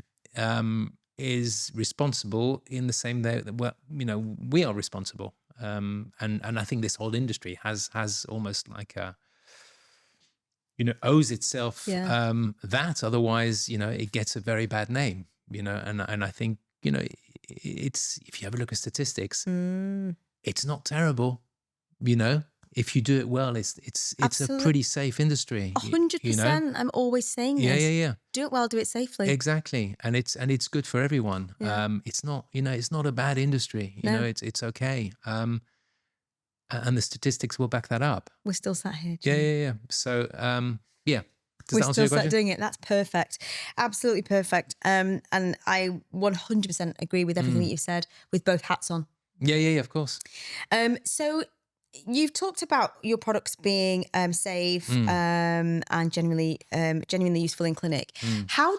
A: is responsible in the same way that we are responsible. And I think this whole industry has almost like a owes itself that, otherwise it gets a very bad name. And I think it's, if you have a look at statistics, it's not terrible. If you do it well, it's a pretty safe industry.
B: 100%. I'm always saying this.
A: Yeah.
B: Do it well, do it safely.
A: Exactly, and it's good for everyone. It's not it's not a bad industry. It's okay. And the statistics will back that up.
B: We're still sat here.
A: Yeah. So
B: We're still sat doing it. That's perfect. Absolutely perfect. And I 100% agree with everything that you've said, with both hats on.
A: Yeah, of course.
B: So you've talked about your products being safe and genuinely useful in clinic. How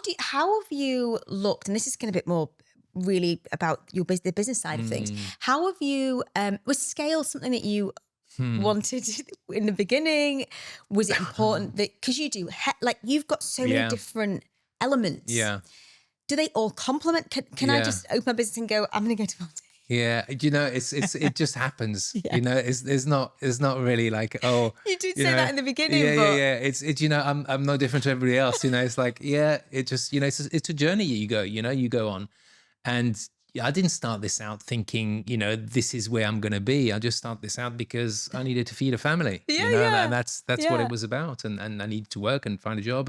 B: have you looked? And this is going a bit more really about the business side of things. How have you was scale something that you wanted in the beginning? Was it important that, because you do you've got so many different elements? Do they all complement? Can I just open my business and go, I'm going to go to Malta?
A: Yeah, it just happens. It's not really like, oh,
B: you did say that in the beginning.
A: Yeah. It's I'm no different to everybody else. It's like, it just it's a journey you go on, and I didn't start this out thinking this is where I'm going to be. I just started this out because I needed to feed a family. And that's what it was about, and I needed to work and find a job,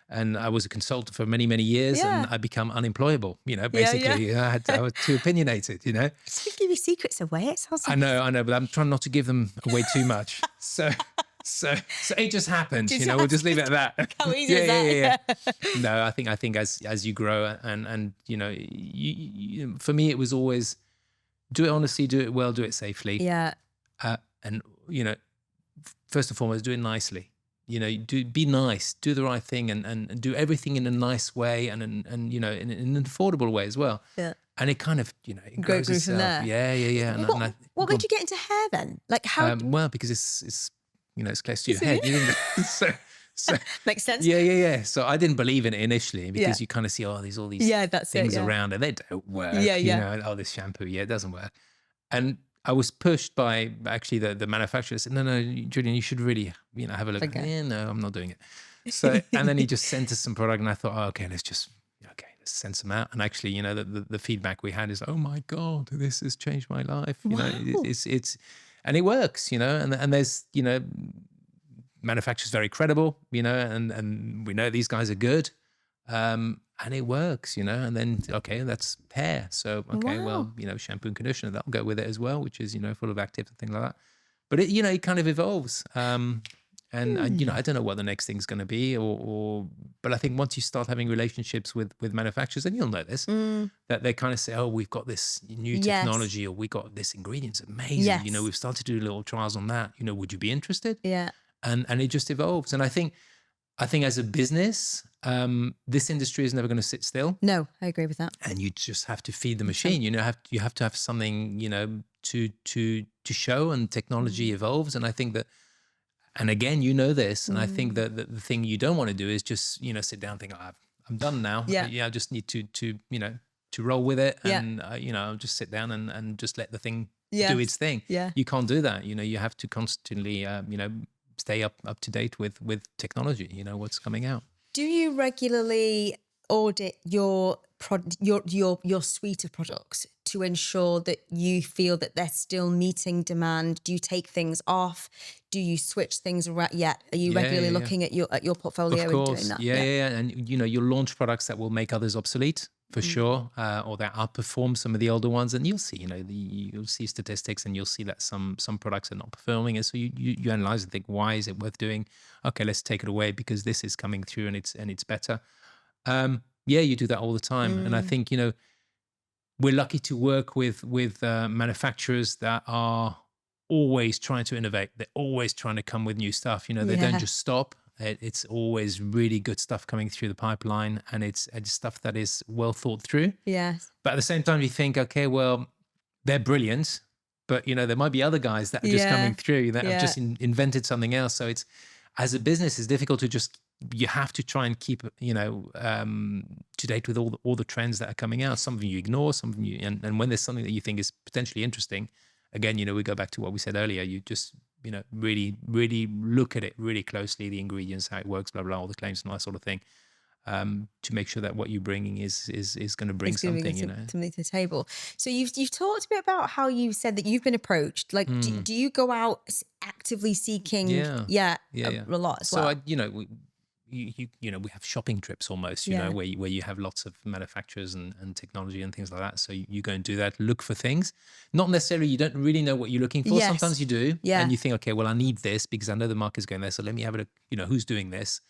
A: and I was a consultant for many, many years, and I become unemployable. Basically, I was too opinionated.
B: Just give your secrets away. It sounds like
A: I know, but I'm trying not to give them away too much. So it just happened. We'll just leave it at that.
B: How easy is that?
A: Yeah. No, I think as you grow, and you, for me, it was always do it honestly, do it well, do it safely.
B: Yeah.
A: And first and foremost, do it nicely. Be nice, do the right thing, and do everything in a nice way, and in an affordable way as well.
B: Yeah.
A: And it kind of, it grows
B: from
A: itself.
B: there.
A: Yeah.
B: What made you get into hair then? Like how?
A: Well, because it's close to your head. So
B: makes sense.
A: Yeah. So I didn't believe in it initially, because you kind of see all these things around, and they don't work. This shampoo, it doesn't work. And I was pushed by actually the manufacturer. Said, no, Julien, you should really, have a look.
B: Okay.
A: No, I'm not doing it. So, and then he just sent us some product, and I thought, okay, let's send some out. And actually, the feedback we had is, oh my God, this has changed my life.
B: Wow.
A: It's, and it works, and there's, manufacturer's very credible, and we know these guys are good. And and it works, and then, okay, that's hair. So, okay,
B: Wow.
A: well, shampoo and conditioner, that'll go with it as well, which is, full of actives and things like that. But it kind of evolves. And I don't know what the next thing's going to be, but I think once you start having relationships with manufacturers, and you'll know this, that they kind of say, oh, we've got this new technology, or we got this ingredient's amazing.
B: Yes.
A: We've started to do little trials on that. Would you be interested?
B: Yeah.
A: And it just evolves. And I think as a business, this industry is never going to sit still.
B: No, I agree with that.
A: And you just have to feed the machine. You have to have something, to show, and technology evolves. And I think that, and again, this, and I think that the thing you don't want to do is just, sit down and think, oh, I'm done now.
B: Yeah.
A: I just need to roll with it. And, I'll just sit down and just let the thing do its thing.
B: Yeah.
A: You can't do that. You have to constantly, stay up to date with technology, what's coming out.
B: Do you regularly audit your suite of products to ensure that you feel that they're still meeting demand? Do you take things off? Do you switch things around? Are you regularly looking at your portfolio
A: and
B: doing that?
A: Yeah. And you'll launch products that will make others obsolete for sure, or that outperform some of the older ones. And you'll see, you'll see statistics, and you'll see that some products are not performing. And so you analyze and think, why is it worth doing? Okay, let's take it away because this is coming through and it's better. You do that all the time. And I think, we're lucky to work with manufacturers that are always trying to innovate. They're always trying to come with new stuff. They don't just stop. It's always really good stuff coming through the pipeline, and it's stuff that is well thought through.
B: Yes.
A: But at the same time, you think, okay, well, they're brilliant, but there might be other guys that are just coming through that have just invented something else. So it's, as a business, it's difficult to just, you have to try and keep, to date with all the trends that are coming out. Some of them you ignore, some of them and when there's something that you think is potentially interesting, again, we go back to what we said earlier. You just, really, really look at it really closely, the ingredients, how it works, blah, blah, all the claims and all that sort of thing, to make sure that what you're bringing is going to bring something,
B: something to the table. So you've talked a bit about how you said that you've been approached. Like, do you go out actively seeking? A lot as well.
A: So we have shopping trips almost, where you have lots of manufacturers and technology and things like that. So you go and do that, look for things. Not necessarily, you don't really know what you're looking for.
B: Yes.
A: Sometimes you do. And you think, okay, well, I need this because I know the market's going there. So let me have a look, who's doing this.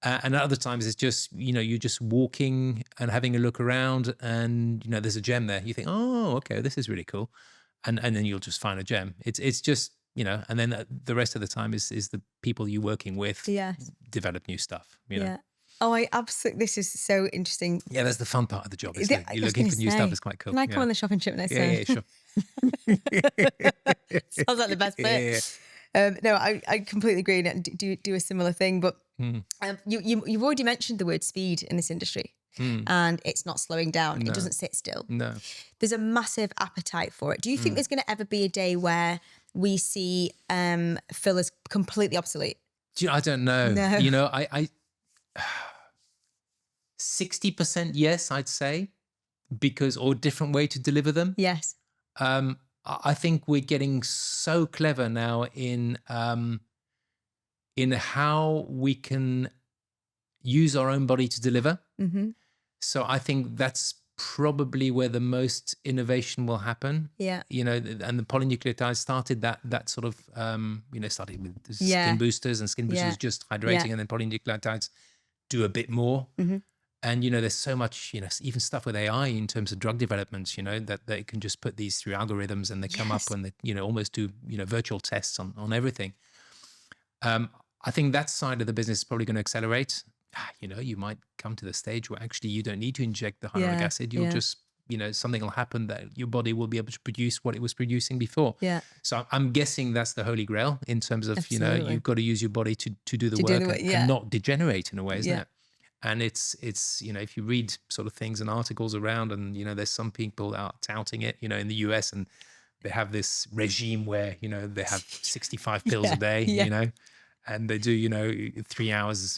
A: And at other times it's just, you're just walking and having a look around, and, there's a gem there. You think, oh, okay, this is really cool. And then you'll just find a gem. It's just, and then the rest of the time is the people you're working with develop new stuff,
B: Yeah. Oh, I absolutely, this is so interesting.
A: Yeah, that's the fun part of the job, isn't it? You're looking for new stuff. It's quite cool.
B: Can I come on the shopping trip next time?
A: Yeah, sure.
B: Sounds like the best bit. No, I completely agree and do a similar thing. But you've already mentioned the word speed in this industry. And it's not slowing down. No. It doesn't sit still.
A: No.
B: There's a massive appetite for it. Do you think there's going to ever be a day where we see fillers completely obsolete?
A: I don't know.
B: No.
A: I 60% yes, I'd say, or different way to deliver them.
B: Yes.
A: I think we're getting so clever now in how we can use our own body to deliver. Mm-hmm. So I think that's probably where the most innovation will happen.
B: Yeah.
A: And the polynucleotides started that sort of, started with the skin boosters, and skin boosters just hydrating, and then polynucleotides do a bit more. Mm-hmm. And, there's so much, even stuff with AI in terms of drug developments, that they can just put these through algorithms and they come up and they, almost do, virtual tests on everything. I think that side of the business is probably going to accelerate. You might come to the stage where actually you don't need to inject the hyaluronic acid. You'll just, something will happen that your body will be able to produce what it was producing before. Yeah. So I'm guessing that's the holy grail in terms of,
B: Absolutely.
A: You've got to use your body to do the work and not degenerate in a way, isn't it? And it's if you read sort of things and articles around, and there's some people out touting it, in the US, and they have this regime where they have 65 pills a day, and they do 3 hours of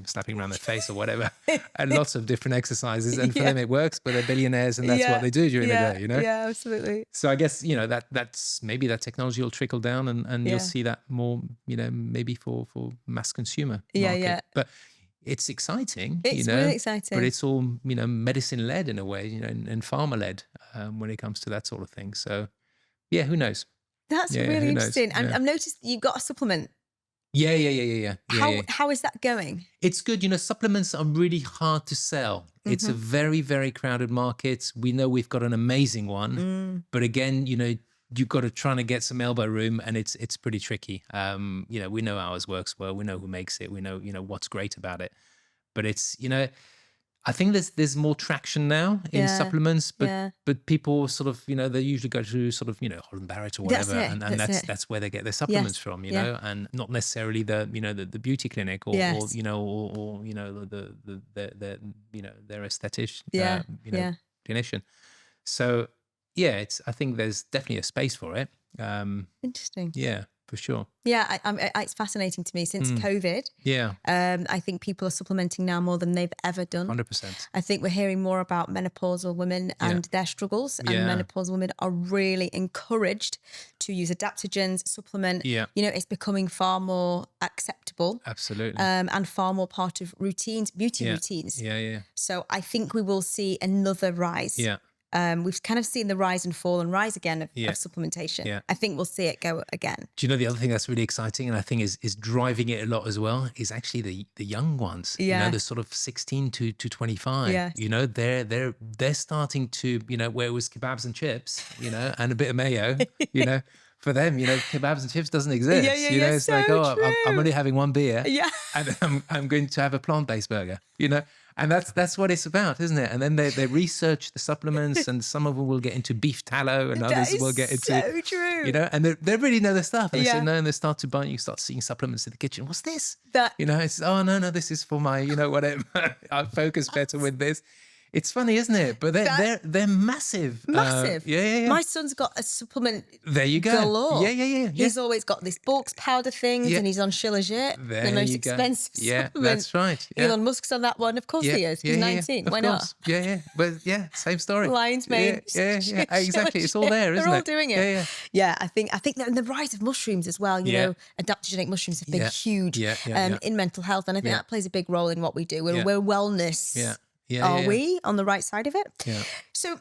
A: slapping around their face or whatever, and lots of different exercises, and for them it works, but they're billionaires and that's what they do during the day.
B: Yeah, absolutely.
A: So I guess that's maybe that technology will trickle down, and you'll see that more maybe for mass consumer market. But it's exciting.
B: It's really exciting.
A: But it's all, medicine led in a way, and pharma led when it comes to that sort of thing. So yeah, who knows?
B: That's really interesting. And I've noticed that you've got a supplement.
A: Yeah.
B: How is that going?
A: It's good. Supplements are really hard to sell. It's a very, very crowded market. We know we've got an amazing one, but again, you've got to try to get some elbow room, and it's pretty tricky. We know ours works well. We know who makes it. We know, what's great about it. But it's, I think there's more traction now in supplements, but people sort of, they usually go to sort of, Holland Barrett or whatever, and that's where they get their supplements from, know, and not necessarily the the beauty clinic or their esthetician, clinician. So yeah, I think there's definitely a space for it.
B: Interesting.
A: Yeah. For sure.
B: Yeah, it's fascinating to me since COVID.
A: Yeah.
B: I think people are supplementing now more than they've ever done.
A: 100%.
B: I think we're hearing more about menopausal women and their struggles. And menopausal women are really encouraged to use adaptogens, supplement.
A: Yeah.
B: It's becoming far more acceptable.
A: Absolutely.
B: And far more part of routines, beauty routines.
A: Yeah.
B: So I think we will see another rise.
A: Yeah.
B: We've kind of seen the rise and fall and rise again of supplementation.
A: Yeah.
B: I think we'll see it go again.
A: Do you know the other thing that's really exciting, and I think is driving it a lot as well, is actually the young ones.
B: Yeah.
A: The sort of 16 to 25.
B: Yeah.
A: They're starting to, where it was kebabs and chips, and a bit of mayo, for them, kebabs and chips doesn't exist. It's
B: so
A: like,
B: true.
A: I'm only having one beer.
B: Yeah.
A: And I'm going to have a plant-based burger, And that's what it's about, isn't it? And then they research the supplements, and some of them will get into beef tallow, and others will get into,
B: so true.
A: And they really know their stuff. And they say no, and they start to buy. You start seeing supplements in the kitchen. What's this? It's no, this is for my, whatever. I focus better with this. It's funny, isn't it? But they're massive.
B: Massive.
A: Yeah.
B: My son's got a supplement.
A: There you go.
B: Galore.
A: Yeah.
B: He's always got this bulks powder things, and he's on Shilajit, the most expensive supplement.
A: That's right. Yeah.
B: Elon Musk's on that one. Of course he is. He's 19. Why not?
A: Yeah. But same story.
B: Lion's mane.
A: Yeah. Exactly. It's all there, isn't it?
B: They're all doing it.
A: Yeah.
B: I think that, and the rise of mushrooms as well. Adaptogenic mushrooms have been huge in mental health, and I think that plays a big role in what we do. We're wellness. Are we on the right side of it?
A: Yeah.
B: So,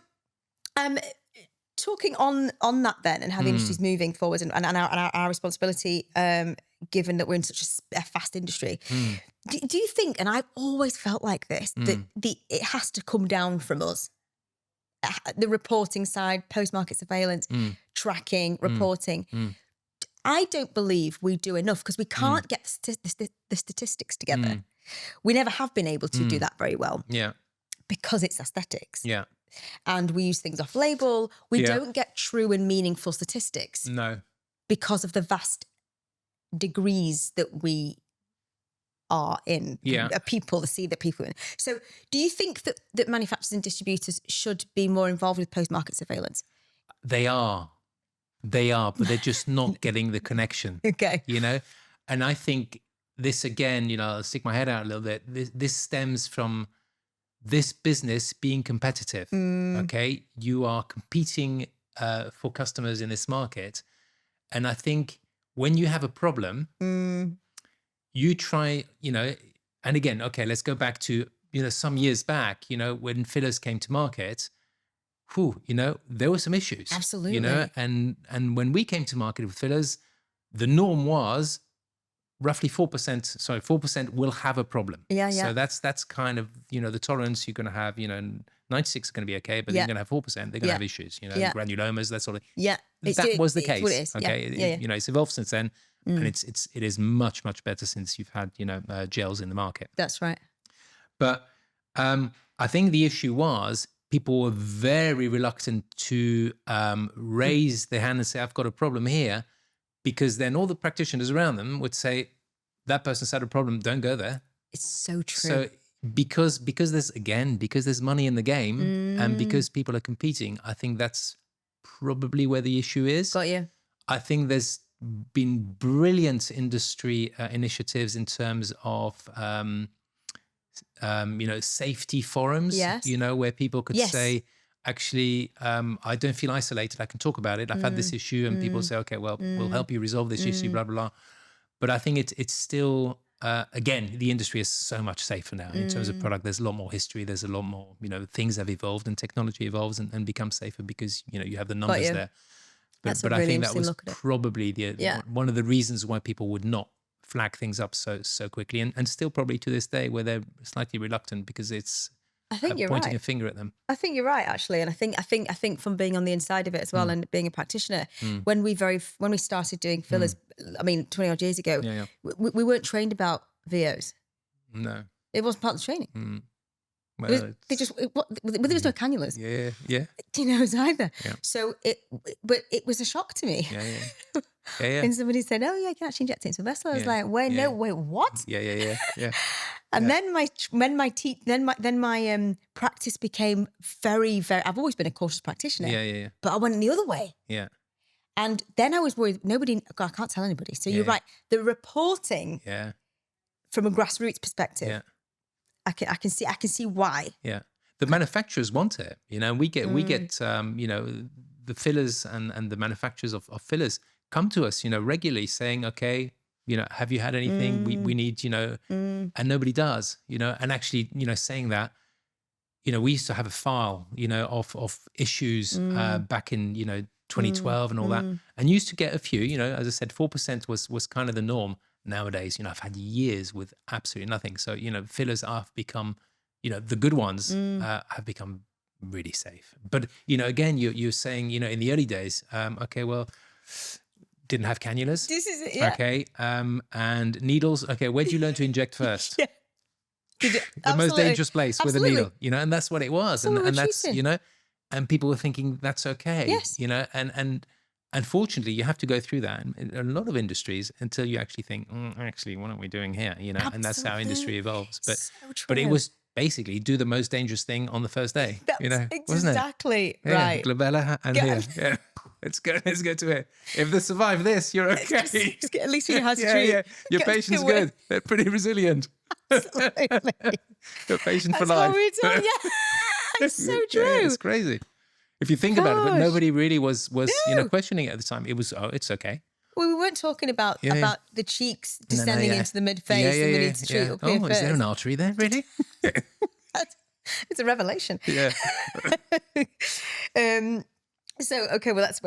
B: talking on that then, and how the industry's moving forward, and our responsibility, given that we're in such a fast industry, do you think? And I've always felt like this, that it has to come down from us. The reporting side, post-market surveillance, tracking, reporting. I don't believe we do enough, because we can't get the statistics together. We never have been able to do that very well.
A: Yeah.
B: Because it's aesthetics.
A: Yeah.
B: And we use things off label. We don't get true and meaningful statistics.
A: No.
B: Because of the vast degrees that we are in. People, the people in. So do you think that manufacturers and distributors should be more involved with post-market surveillance?
A: They are, but they're just not getting the connection.
B: Okay.
A: And I think this, again, I'll stick my head out a little bit. This stems from this business being competitive. Okay. You are competing for customers in this market. And I think when you have a problem, you try, and again, okay, let's go back to, some years back, when fillers came to market, there were some issues.
B: Absolutely.
A: And when we came to market with fillers, the norm was roughly 4% will have a problem.
B: Yeah.
A: So that's kind of, the tolerance you're going to have, 96 are going to be okay, but you're going to have 4%, they're going to have issues, granulomas, that sort of.
B: Yeah.
A: That was the case.
B: What it is.
A: Okay. It's evolved since then, and it is much, much better since you've had, gels in the market.
B: That's right.
A: But I think the issue was people were very reluctant to raise their hand and say, I've got a problem here, because then all the practitioners around them would say, that person's had a problem, don't go there.
B: It's so true.
A: So because there's money in the game, and because people are competing, I think that's probably where the issue is.
B: Got you.
A: I think there's been brilliant industry initiatives in terms of safety forums.
B: Yes.
A: Where people could say, actually, I don't feel isolated. I can talk about it. I've had this issue, and people say, okay, well, we'll help you resolve this issue, blah, blah, blah. But I think it's still again, the industry is so much safer now in terms of product. There's a lot more history. There's a lot more, things have evolved and technology evolves and becomes safer because, you have the numbers there. But I think that was probably one of the reasons why people would not flag things up so quickly, and still probably to this day where they're slightly reluctant because it's pointing a finger at them.
B: I think you're right, actually, and I think from being on the inside of it as well and being a practitioner, when we started doing fillers, 20 odd years ago, we weren't trained about VOs.
A: No,
B: it wasn't part of the training.
A: Well,
B: there was no cannulas.
A: Yeah.
B: Either.
A: Yeah.
B: So it was a shock to me.
A: Yeah.
B: And somebody said, "Oh yeah, I can actually inject it into a vessel." I was like, "Wait, no, wait, what?"
A: Yeah.
B: And then my practice became very, very. I've always been a cautious practitioner.
A: Yeah.
B: But I went the other way.
A: Yeah.
B: And then I was worried. I can't tell anybody. So you're right. The reporting.
A: Yeah.
B: From a grassroots perspective.
A: Yeah.
B: I can see why.
A: Yeah. The manufacturers want it. We get the fillers and the manufacturers of fillers come to us, regularly saying, okay, have you had anything? We need, and nobody does, and actually, saying that, we used to have a file, of issues back in, 2012 and all that, and used to get a few, as I said, 4% was kind of the norm. Nowadays, I've had years with absolutely nothing. So, fillers have become, the good ones have become really safe. But, again, you're saying, in the early days, okay, well, didn't have cannulas.
B: This is it, yeah.
A: Okay, and needles. Okay, where did you learn to inject first?
B: Yeah.
A: The most dangerous place with a needle, and that's what it was. And that's, and people were thinking that's okay.
B: Yes.
A: And unfortunately, you have to go through that in a lot of industries until you actually think, actually, what are we doing here? And that's how industry evolves. But it was basically do the most dangerous thing on the first day. Wasn't it?
B: Right.
A: Glabella and here. Yeah. Let's go to it. If they survive this, you're okay.
B: Just get, at least you know how to treat.
A: Yeah. Your patient's good. They're pretty resilient.
B: Absolutely.
A: Your patient for life.
B: Yeah. It's so true.
A: Yeah, it's crazy. If you think about it, but nobody really was questioning it at the time. It was, it's okay.
B: Well, we weren't talking about the cheeks descending into the mid-face and the need to treat up here first.
A: Is there an artery there, really?
B: It's a revelation.
A: Yeah.
B: So, okay, well, that's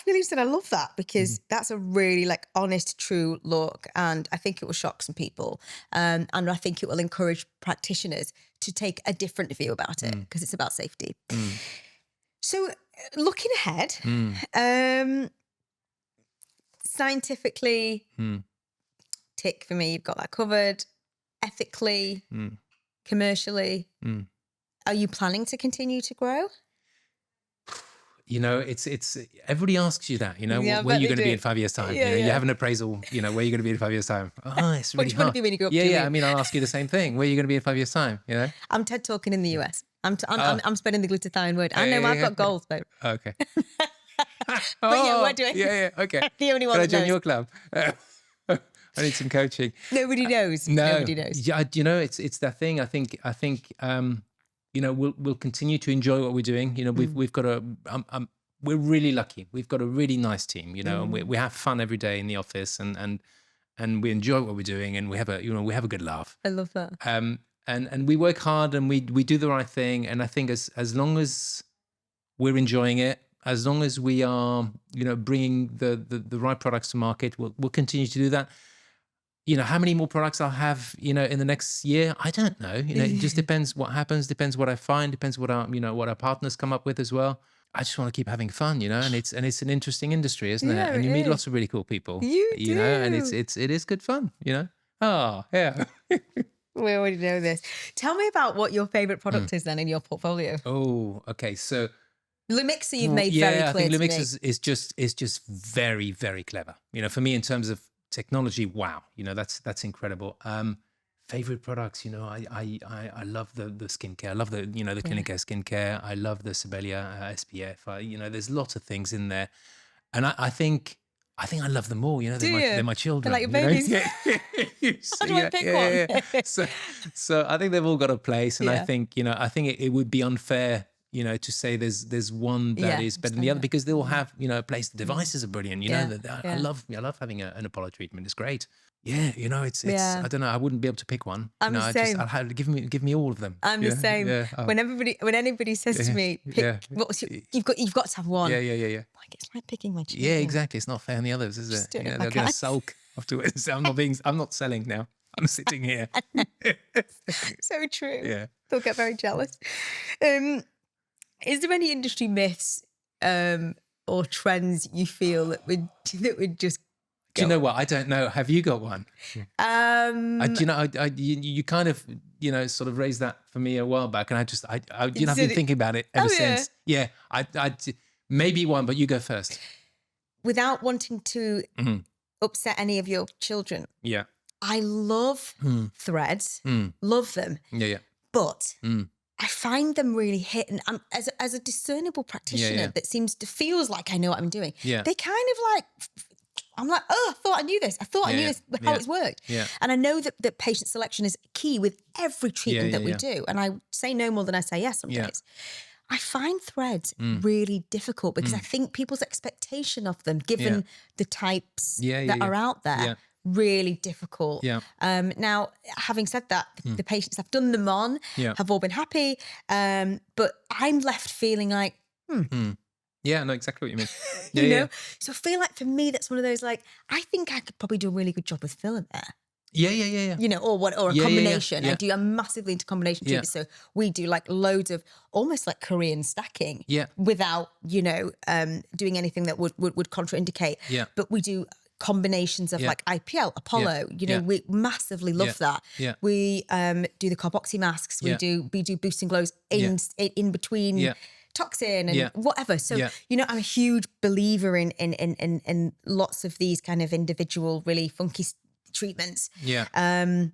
B: really interesting. I love that because that's a really honest, true look. And I think it will shock some people. And I think it will encourage practitioners to take a different view about it because it's about safety. So looking ahead, scientifically, tick for me, you've got that covered. Ethically, commercially, are you planning to continue to grow?
A: It's everybody asks you that, where are you going to be in 5 years' time? You have an appraisal, where are you going to be in 5 years' time? Oh, it's really hard. What do you want to be when you grow up? Yeah. I'll ask you the same thing. Where are you going to be in 5 years' time?
B: I'm TED talking in the US. I'm spreading the glutathione word. I know I've got goals, babe.
A: Okay.
B: But we're doing.
A: Yeah. Okay.
B: The only one.
A: Can I join your club? I need some coaching.
B: Nobody knows.
A: No.
B: Nobody knows.
A: Yeah, it's that thing. I think we'll continue to enjoy what we're doing. We've got we're really lucky. We've got a really nice team, and we have fun every day in the office and we enjoy what we're doing and we have a good laugh.
B: I love that.
A: And we work hard and we do the right thing. And I think as long as we're enjoying it, as long as we are, bringing the right products to market, we'll continue to do that. How many more products I'll have, in the next year, I don't know. It just depends what happens, depends what I find, depends what our partners come up with as well. I just want to keep having fun, and it's an interesting industry, isn't it? And you meet lots of really cool people.
B: You do.
A: And it is good fun, Oh, yeah.
B: We already know this. Tell me about what your favorite product is then in your portfolio.
A: Oh, okay. So
B: Lumixer you've made very clear.
A: I think Lumixer is just very, very clever. For me in terms of technology, wow, that's incredible. Favorite products, I love the skincare. I love the Clinique skincare. I love the Sibelius SPF. There's lots of things in there, and I think I love them all. They're my children.
B: They're like your babies. How do I pick one?
A: Yeah. So I think they've all got a place, and I think it would be unfair. To say there's one that is better than the other because they all have a place. The devices are brilliant. I love having an Apollo treatment. It's great. yeah, you know, it's I don't know, I wouldn't be able to pick one.
B: I'm the same.
A: I'll have give me all of them.
B: I'm the same.
A: Yeah.
B: When anybody says to me, pick, you've got to have one.
A: Yeah.
B: Like, it's like picking my children.
A: Yeah, exactly. It's not fair on the others, is it?
B: doing it
A: They're going to sulk afterwards. I'm not selling now. I'm sitting here.
B: So true.
A: Yeah.
B: They'll get very jealous. Is there any industry myths or trends you feel that would just
A: do you know what? I don't know. Have you got one? Do you know, you kind of, you know, sort of raised that for me a while back, and I've been thinking about it ever since. Yeah, maybe one, but you go first.
B: Without wanting to upset any of your children.
A: Yeah.
B: I love threads, love them.
A: Yeah.
B: But I find them really hitting. As a discernible practitioner that feels like I know what I'm doing.
A: Yeah.
B: They kind of like, I'm like, oh, I thought I knew this. I thought I knew this, how it's worked.
A: Yeah.
B: And I know that patient selection is key with every treatment that we do. And I say no more than I say yes some days. I find threads really difficult because I think people's expectation of them, given the types that are out there, really difficult.
A: Yeah.
B: Now, having said that, the patients I've done them on have all been happy, but I'm left feeling like,
A: Yeah, I know exactly what you mean.
B: you know? So I feel like for me, that's one of those, like, I think I could probably do a really good job with filler there.
A: Yeah.
B: You know, or a combination. I'm massively into combination treatment. So we do like loads of almost like Korean stacking without, you know, doing anything that would contraindicate.
A: Yeah.
B: But we do combinations of like IPL, Apollo, you know, we massively love that.
A: Yeah.
B: We do the carboxy masks, we do boosting glows in between toxin and whatever. So, you know, I'm a huge believer in lots of these kind of individual, really funky treatments that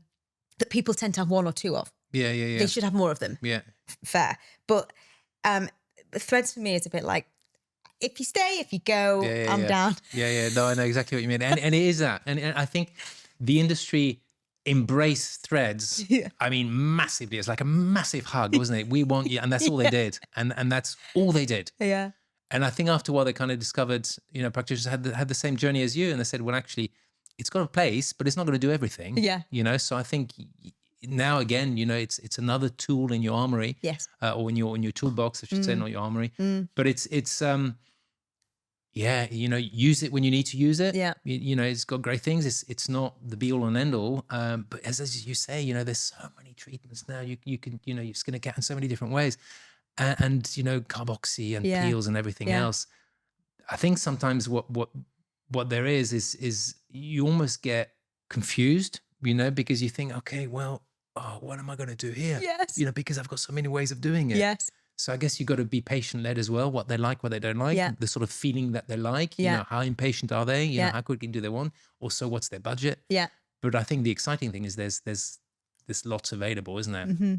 B: people tend to have one or two of.
A: Yeah.
B: They should have more of them.
A: Yeah.
B: Fair. But threads for me is a bit like, if you stay, if you go, I'm down.
A: Yeah. No, I know exactly what you mean. And it is that. And I think the industry embraced threads. I mean, massively. It's like a massive hug, wasn't it? We want you. And that's all they did. And that's all they did.
B: Yeah.
A: And I think after a while, they kind of discovered, you know, practitioners had the same journey as you. And they said, well, actually, it's got a place, but it's not going to do everything. Yeah. You know, so I think now again, you know, it's another tool in your armory.
B: Yes.
A: Or in your toolbox, I should say, not your armory. But it's you know, use it when you need to use it. Yeah. You know, it's got great things. It's not the be all and end all. But as you say, you know, there's so many treatments now. You can, you know, you skin a cat in so many different ways. And you know, carboxy and peels and everything else. I think sometimes what there is you almost get confused, you know, because you think, okay, well, what am I going to do here? Yes. You know, because I've got so many ways of doing it. Yes. So I guess you've got to be patient-led as well, what they like, what they don't like, the sort of feeling that they like, you know, how impatient are they, you know, how quickly do they want, also what's their budget. Yeah. But I think the exciting thing is there's lots available, isn't there? Mm-hmm.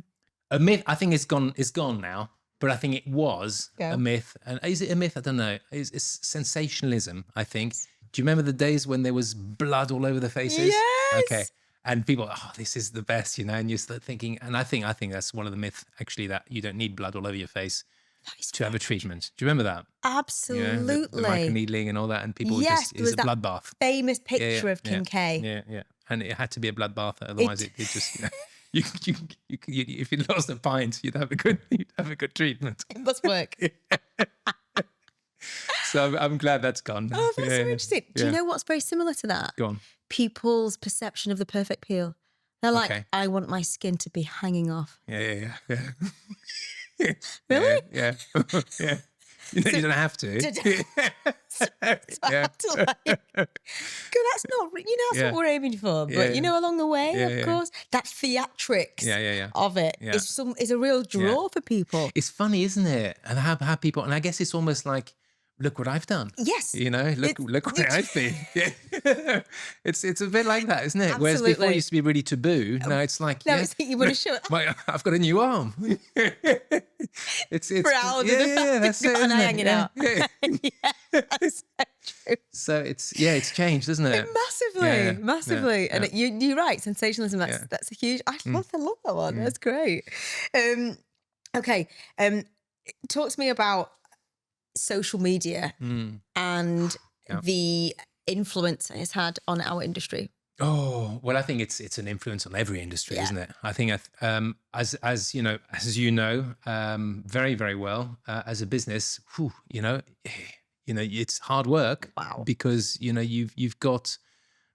A: A myth, I think it's gone now, but I think it was a myth. And is it a myth? I don't know. It's sensationalism, I think. Do you remember the days when there was blood all over the faces? Yes. Okay. And people, this is the best, you know, and you start thinking, and I think that's one of the myths, actually, that you don't need blood all over your face to have a treatment. Do you remember that?
B: Absolutely.
A: You know, the microneedling and all that, and people it's a bloodbath.
B: Famous picture of Kim K.
A: Yeah. And it had to be a bloodbath, otherwise it just, you know, you if you lost a pint, you'd have a good treatment.
B: It must work.
A: So I'm glad that's gone.
B: Oh, that's so interesting. Do you know what's very similar to that?
A: Go on.
B: People's perception of the perfect peel. They're like, I want my skin to be hanging off.
A: Yeah.
B: Really?
A: Yeah. You know, you don't have to.
B: So I have to like, that's not, you know, that's what we're aiming for. But you know, along the way, of course, that theatrics of it is a real draw for people.
A: It's funny, isn't it? And how people, and I guess it's almost like, look what I've done.
B: Yes.
A: You know, look where I've been. Yeah. It's a bit like that, isn't it?
B: Absolutely.
A: Whereas before it used to be really taboo. Now it's like,
B: it's you want to show it.
A: I've got a new arm. it's
B: proud.
A: That's it.
B: And hanging out.
A: Yeah.
B: That's true.
A: So it's changed, isn't it?
B: Massively.
A: Yeah.
B: And you're right. Sensationalism. That's a huge. I love that one. That's great. Okay. Talk to me about social media and the influence it has had on our industry.
A: Oh, well, I think it's an influence on every industry,
B: Yeah.
A: isn't it? I think as you know, very, very well, as a business, it's hard work.
B: Wow.
A: Because you've got,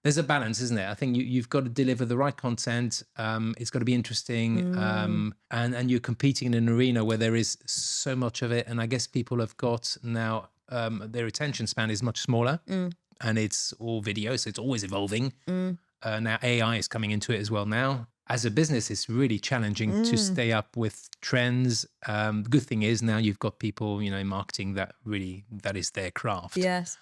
A: there's a balance, isn't it? I think you've got to deliver the right content. It's got to be interesting, and you're competing in an arena where there is so much of it. And I guess people have got now, their attention span is much smaller, and it's all video, so it's always evolving. Now AI is coming into it as well. Now, as a business, it's really challenging to stay up with trends. The good thing is now you've got people, in marketing that is their craft.
B: Yes.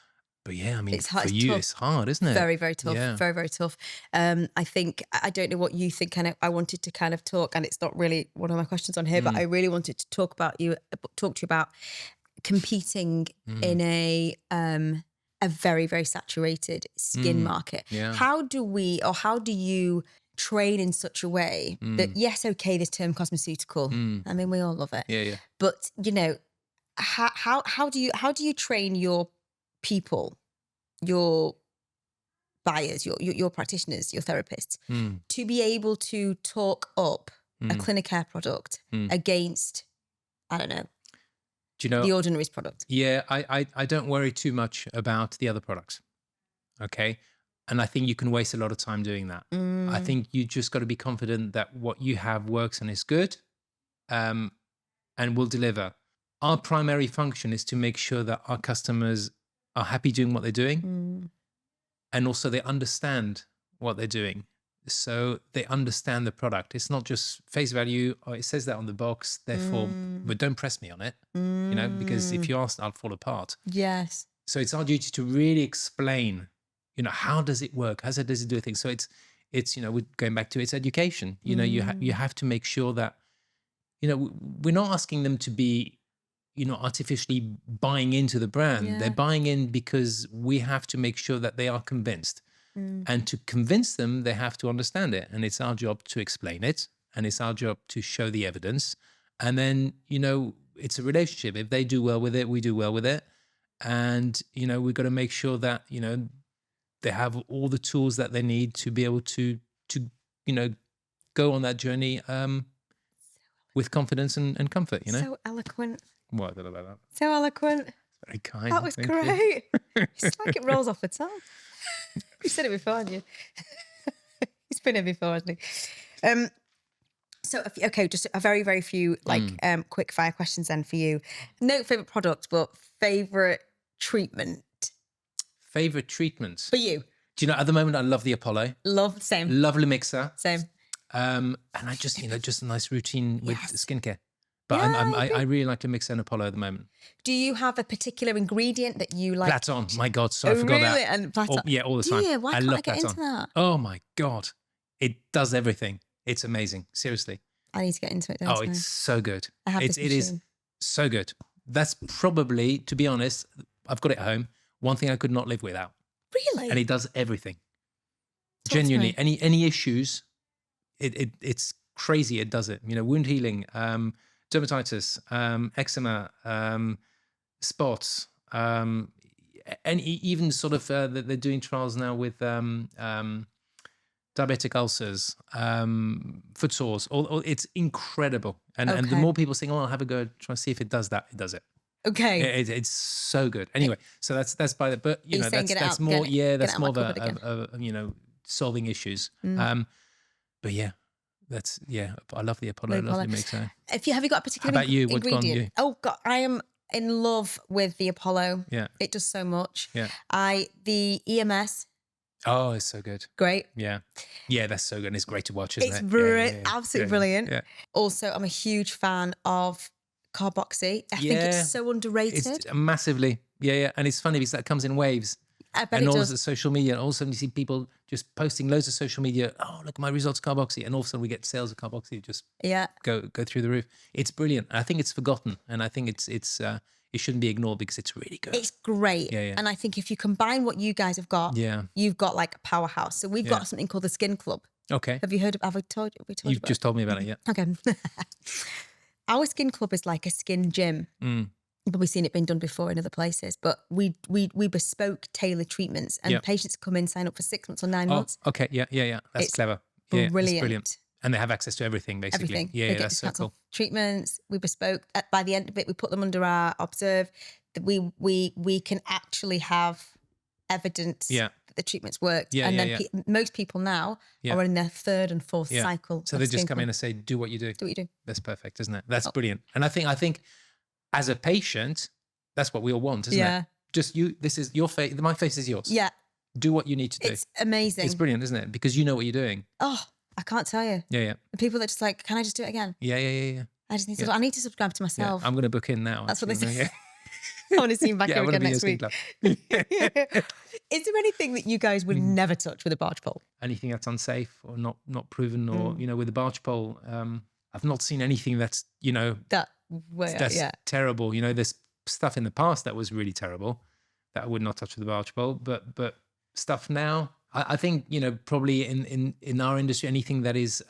A: But yeah, I mean,
B: It's hard,
A: for you, it's hard, isn't it?
B: Very, very tough.
A: Yeah.
B: Very, very tough. I think, I don't know what you think. I wanted to kind of talk, and it's not really one of my questions on here, but I really wanted to talk to you about competing in a very, very saturated skin market.
A: Yeah.
B: How do you train in such a way that, yes, okay, this term cosmeceutical, I mean, we all love it.
A: Yeah.
B: But, how do you train your people, your buyers, your practitioners, your therapists, to be able to talk up a clinic care product against, I don't know,
A: Do you know,
B: the Ordinary's product?
A: Yeah, I don't worry too much about the other products. Okay. And I think you can waste a lot of time doing that. I think you just got to be confident that what you have works and is good, and will deliver. Our primary function is to make sure that our customers are happy doing what they're doing, and also they understand what they're doing. So they understand the product. It's not just face value. Oh, it says that on the box, therefore, but don't press me on it, because if you ask, I'll fall apart.
B: Yes.
A: So it's our duty to really explain, how does it work? How does it do things? So it's we're going back to it's education. You have to make sure that, we're not asking them to be, artificially buying into the brand.
B: Yeah.
A: They're buying in because we have to make sure that they are convinced. And to convince them, they have to understand it. And it's our job to explain it. And it's our job to show the evidence. And then, it's a relationship. If they do well with it, we do well with it. And, we've got to make sure that, they have all the tools that they need to be able to go on that journey with confidence and comfort,
B: So eloquent.
A: What? I don't know about that.
B: So eloquent.
A: Very kind.
B: That was
A: Thank
B: great. It's like it rolls off the tongue. You said it before, hadn't you? He's been here before, hasn't he? Okay, just a very, very few quick fire questions then for you. No favourite product, but favourite treatment.
A: Favourite treatments?
B: For you.
A: Do you know, at the moment, I love the Apollo.
B: Same.
A: Love Lemixer.
B: Same.
A: And I just, just a nice routine with skincare. But
B: Yeah,
A: I really like Lemixer and Apollo at the moment.
B: Do you have a particular ingredient that you like?
A: Platon. My God, sorry, I forgot
B: really?
A: that.
B: And Platon.
A: All the time.
B: Yeah, why can't I get into that?
A: Oh my God. It does everything. It's amazing. Seriously.
B: I need to get into it, don't I?
A: It's so good.
B: I have this
A: It is
B: machine.
A: so good. That's probably, to be honest, I've got it at home. One thing I could not live without.
B: Really?
A: And it does everything.
B: Talk to
A: Genuinely,
B: me.
A: any issues, it's crazy. It does it. Wound healing, dermatitis, eczema, spots, and even sort of they're doing trials now with diabetic ulcers, foot sores. It's incredible. And the more people saying, "Oh, I'll have a go, try to see if it does that," it does it.
B: Okay.
A: It's so good. Anyway, so that's by the, but that's more that's more of a solving issues. But yeah, I love the Apollo. I love the Mixer.
B: Have you got a particular
A: How about you?
B: ingredient?
A: What's gone you?
B: Oh God, I am in love with the Apollo.
A: Yeah.
B: It does so much.
A: Yeah.
B: The EMS.
A: Oh, it's so good.
B: Great.
A: Yeah, that's so good. And it's great to watch, isn't
B: It's
A: it?
B: brilliant. Absolutely brilliant.
A: Yeah.
B: Also, I'm a huge fan of Carboxy. I think it's so underrated.
A: It's massively. Yeah. And it's funny because that comes in waves.
B: I bet
A: and
B: it
A: all
B: does.
A: of the social media, and all of a sudden you see people just posting loads of social media. Oh, look at my results, Carboxy, and all of a sudden we get sales of Carboxy just go through the roof. It's brilliant. I think it's forgotten, and I think it's it shouldn't be ignored because it's really good.
B: It's great.
A: Yeah.
B: And I think if you combine what you guys have got, you've got like a powerhouse. So we've got something called the Skin Club.
A: Okay.
B: Have you heard of? Have we told you?
A: You've just told me about it. Yeah.
B: Okay. Our Skin Club is like a skin gym. You've probably seen it being done before in other places, but we bespoke tailored treatments, and patients come in, sign up for 6 months or 9 months.
A: Okay. Yeah. That's clever. Yeah,
B: brilliant.
A: It's brilliant. And they have access to everything, basically.
B: Everything.
A: Yeah,
B: They get
A: that's so
B: discounts on
A: cool.
B: treatments. We bespoke. By the end of it, we put them under our observe. We can actually have evidence that the treatments worked. And then most people now are in their 3rd and 4th cycle.
A: So they just come in and say, do what you do.
B: Do what you do.
A: That's perfect, isn't it? That's brilliant. And I think as a patient, that's what we all want, isn't it? Just you, this is your face, my face is yours.
B: Yeah.
A: Do what you need to do.
B: It's amazing.
A: It's brilliant, isn't it? Because you know what you're doing.
B: Oh, I can't tell you.
A: Yeah.
B: The people that just like, can I just do it again?
A: Yeah.
B: I just need to, I need to subscribe to myself.
A: Yeah, I'm going to book in now.
B: That's what they say. I want to see him back here again next week. Is there anything that you guys would never touch with a barge pole?
A: Anything that's unsafe or not proven, or with the barge pole, I've not seen anything that's that's terrible. There's stuff in the past that was really terrible that I would not touch with the barge pole, but stuff now, I think probably in our industry, anything that is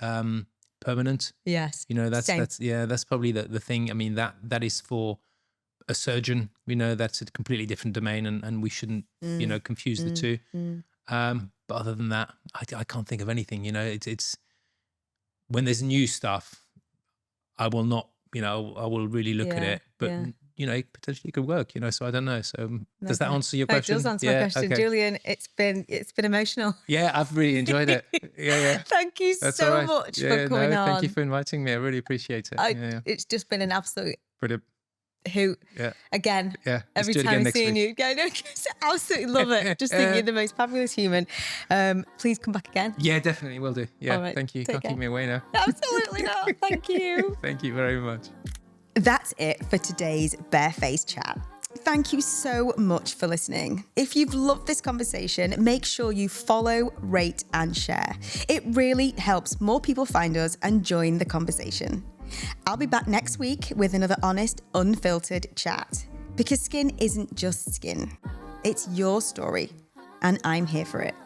A: permanent.
B: Yes.
A: That's probably the thing. I mean that is for a surgeon. That's a completely different domain, and we shouldn't confuse the two. But other than that, I can't think of anything. It's when there's new stuff, I will not. I will really look at it, but potentially it could work. So I don't know. So does that answer your question?
B: It does answer my question, okay. Julian. It's been emotional.
A: Yeah, I've really enjoyed it. Yeah.
B: Thank you so much for coming on.
A: Thank you for inviting me. I really appreciate it.
B: It's just been an absolute
A: brilliant
B: hoot. Again, every time I'm seeing you, I absolutely love it. Just think you're the most fabulous human. Please come back again.
A: Yeah, definitely will do. Yeah,
B: right,
A: thank you. Can't keep me away now.
B: Absolutely not. Thank you.
A: Thank you very much.
B: That's it for today's Barefaced Chat. Thank you so much for listening. If you've loved this conversation, make sure you follow, rate, and share. It really helps more people find us and join the conversation. I'll be back next week with another honest, unfiltered chat. Because skin isn't just skin. It's your story, and I'm here for it.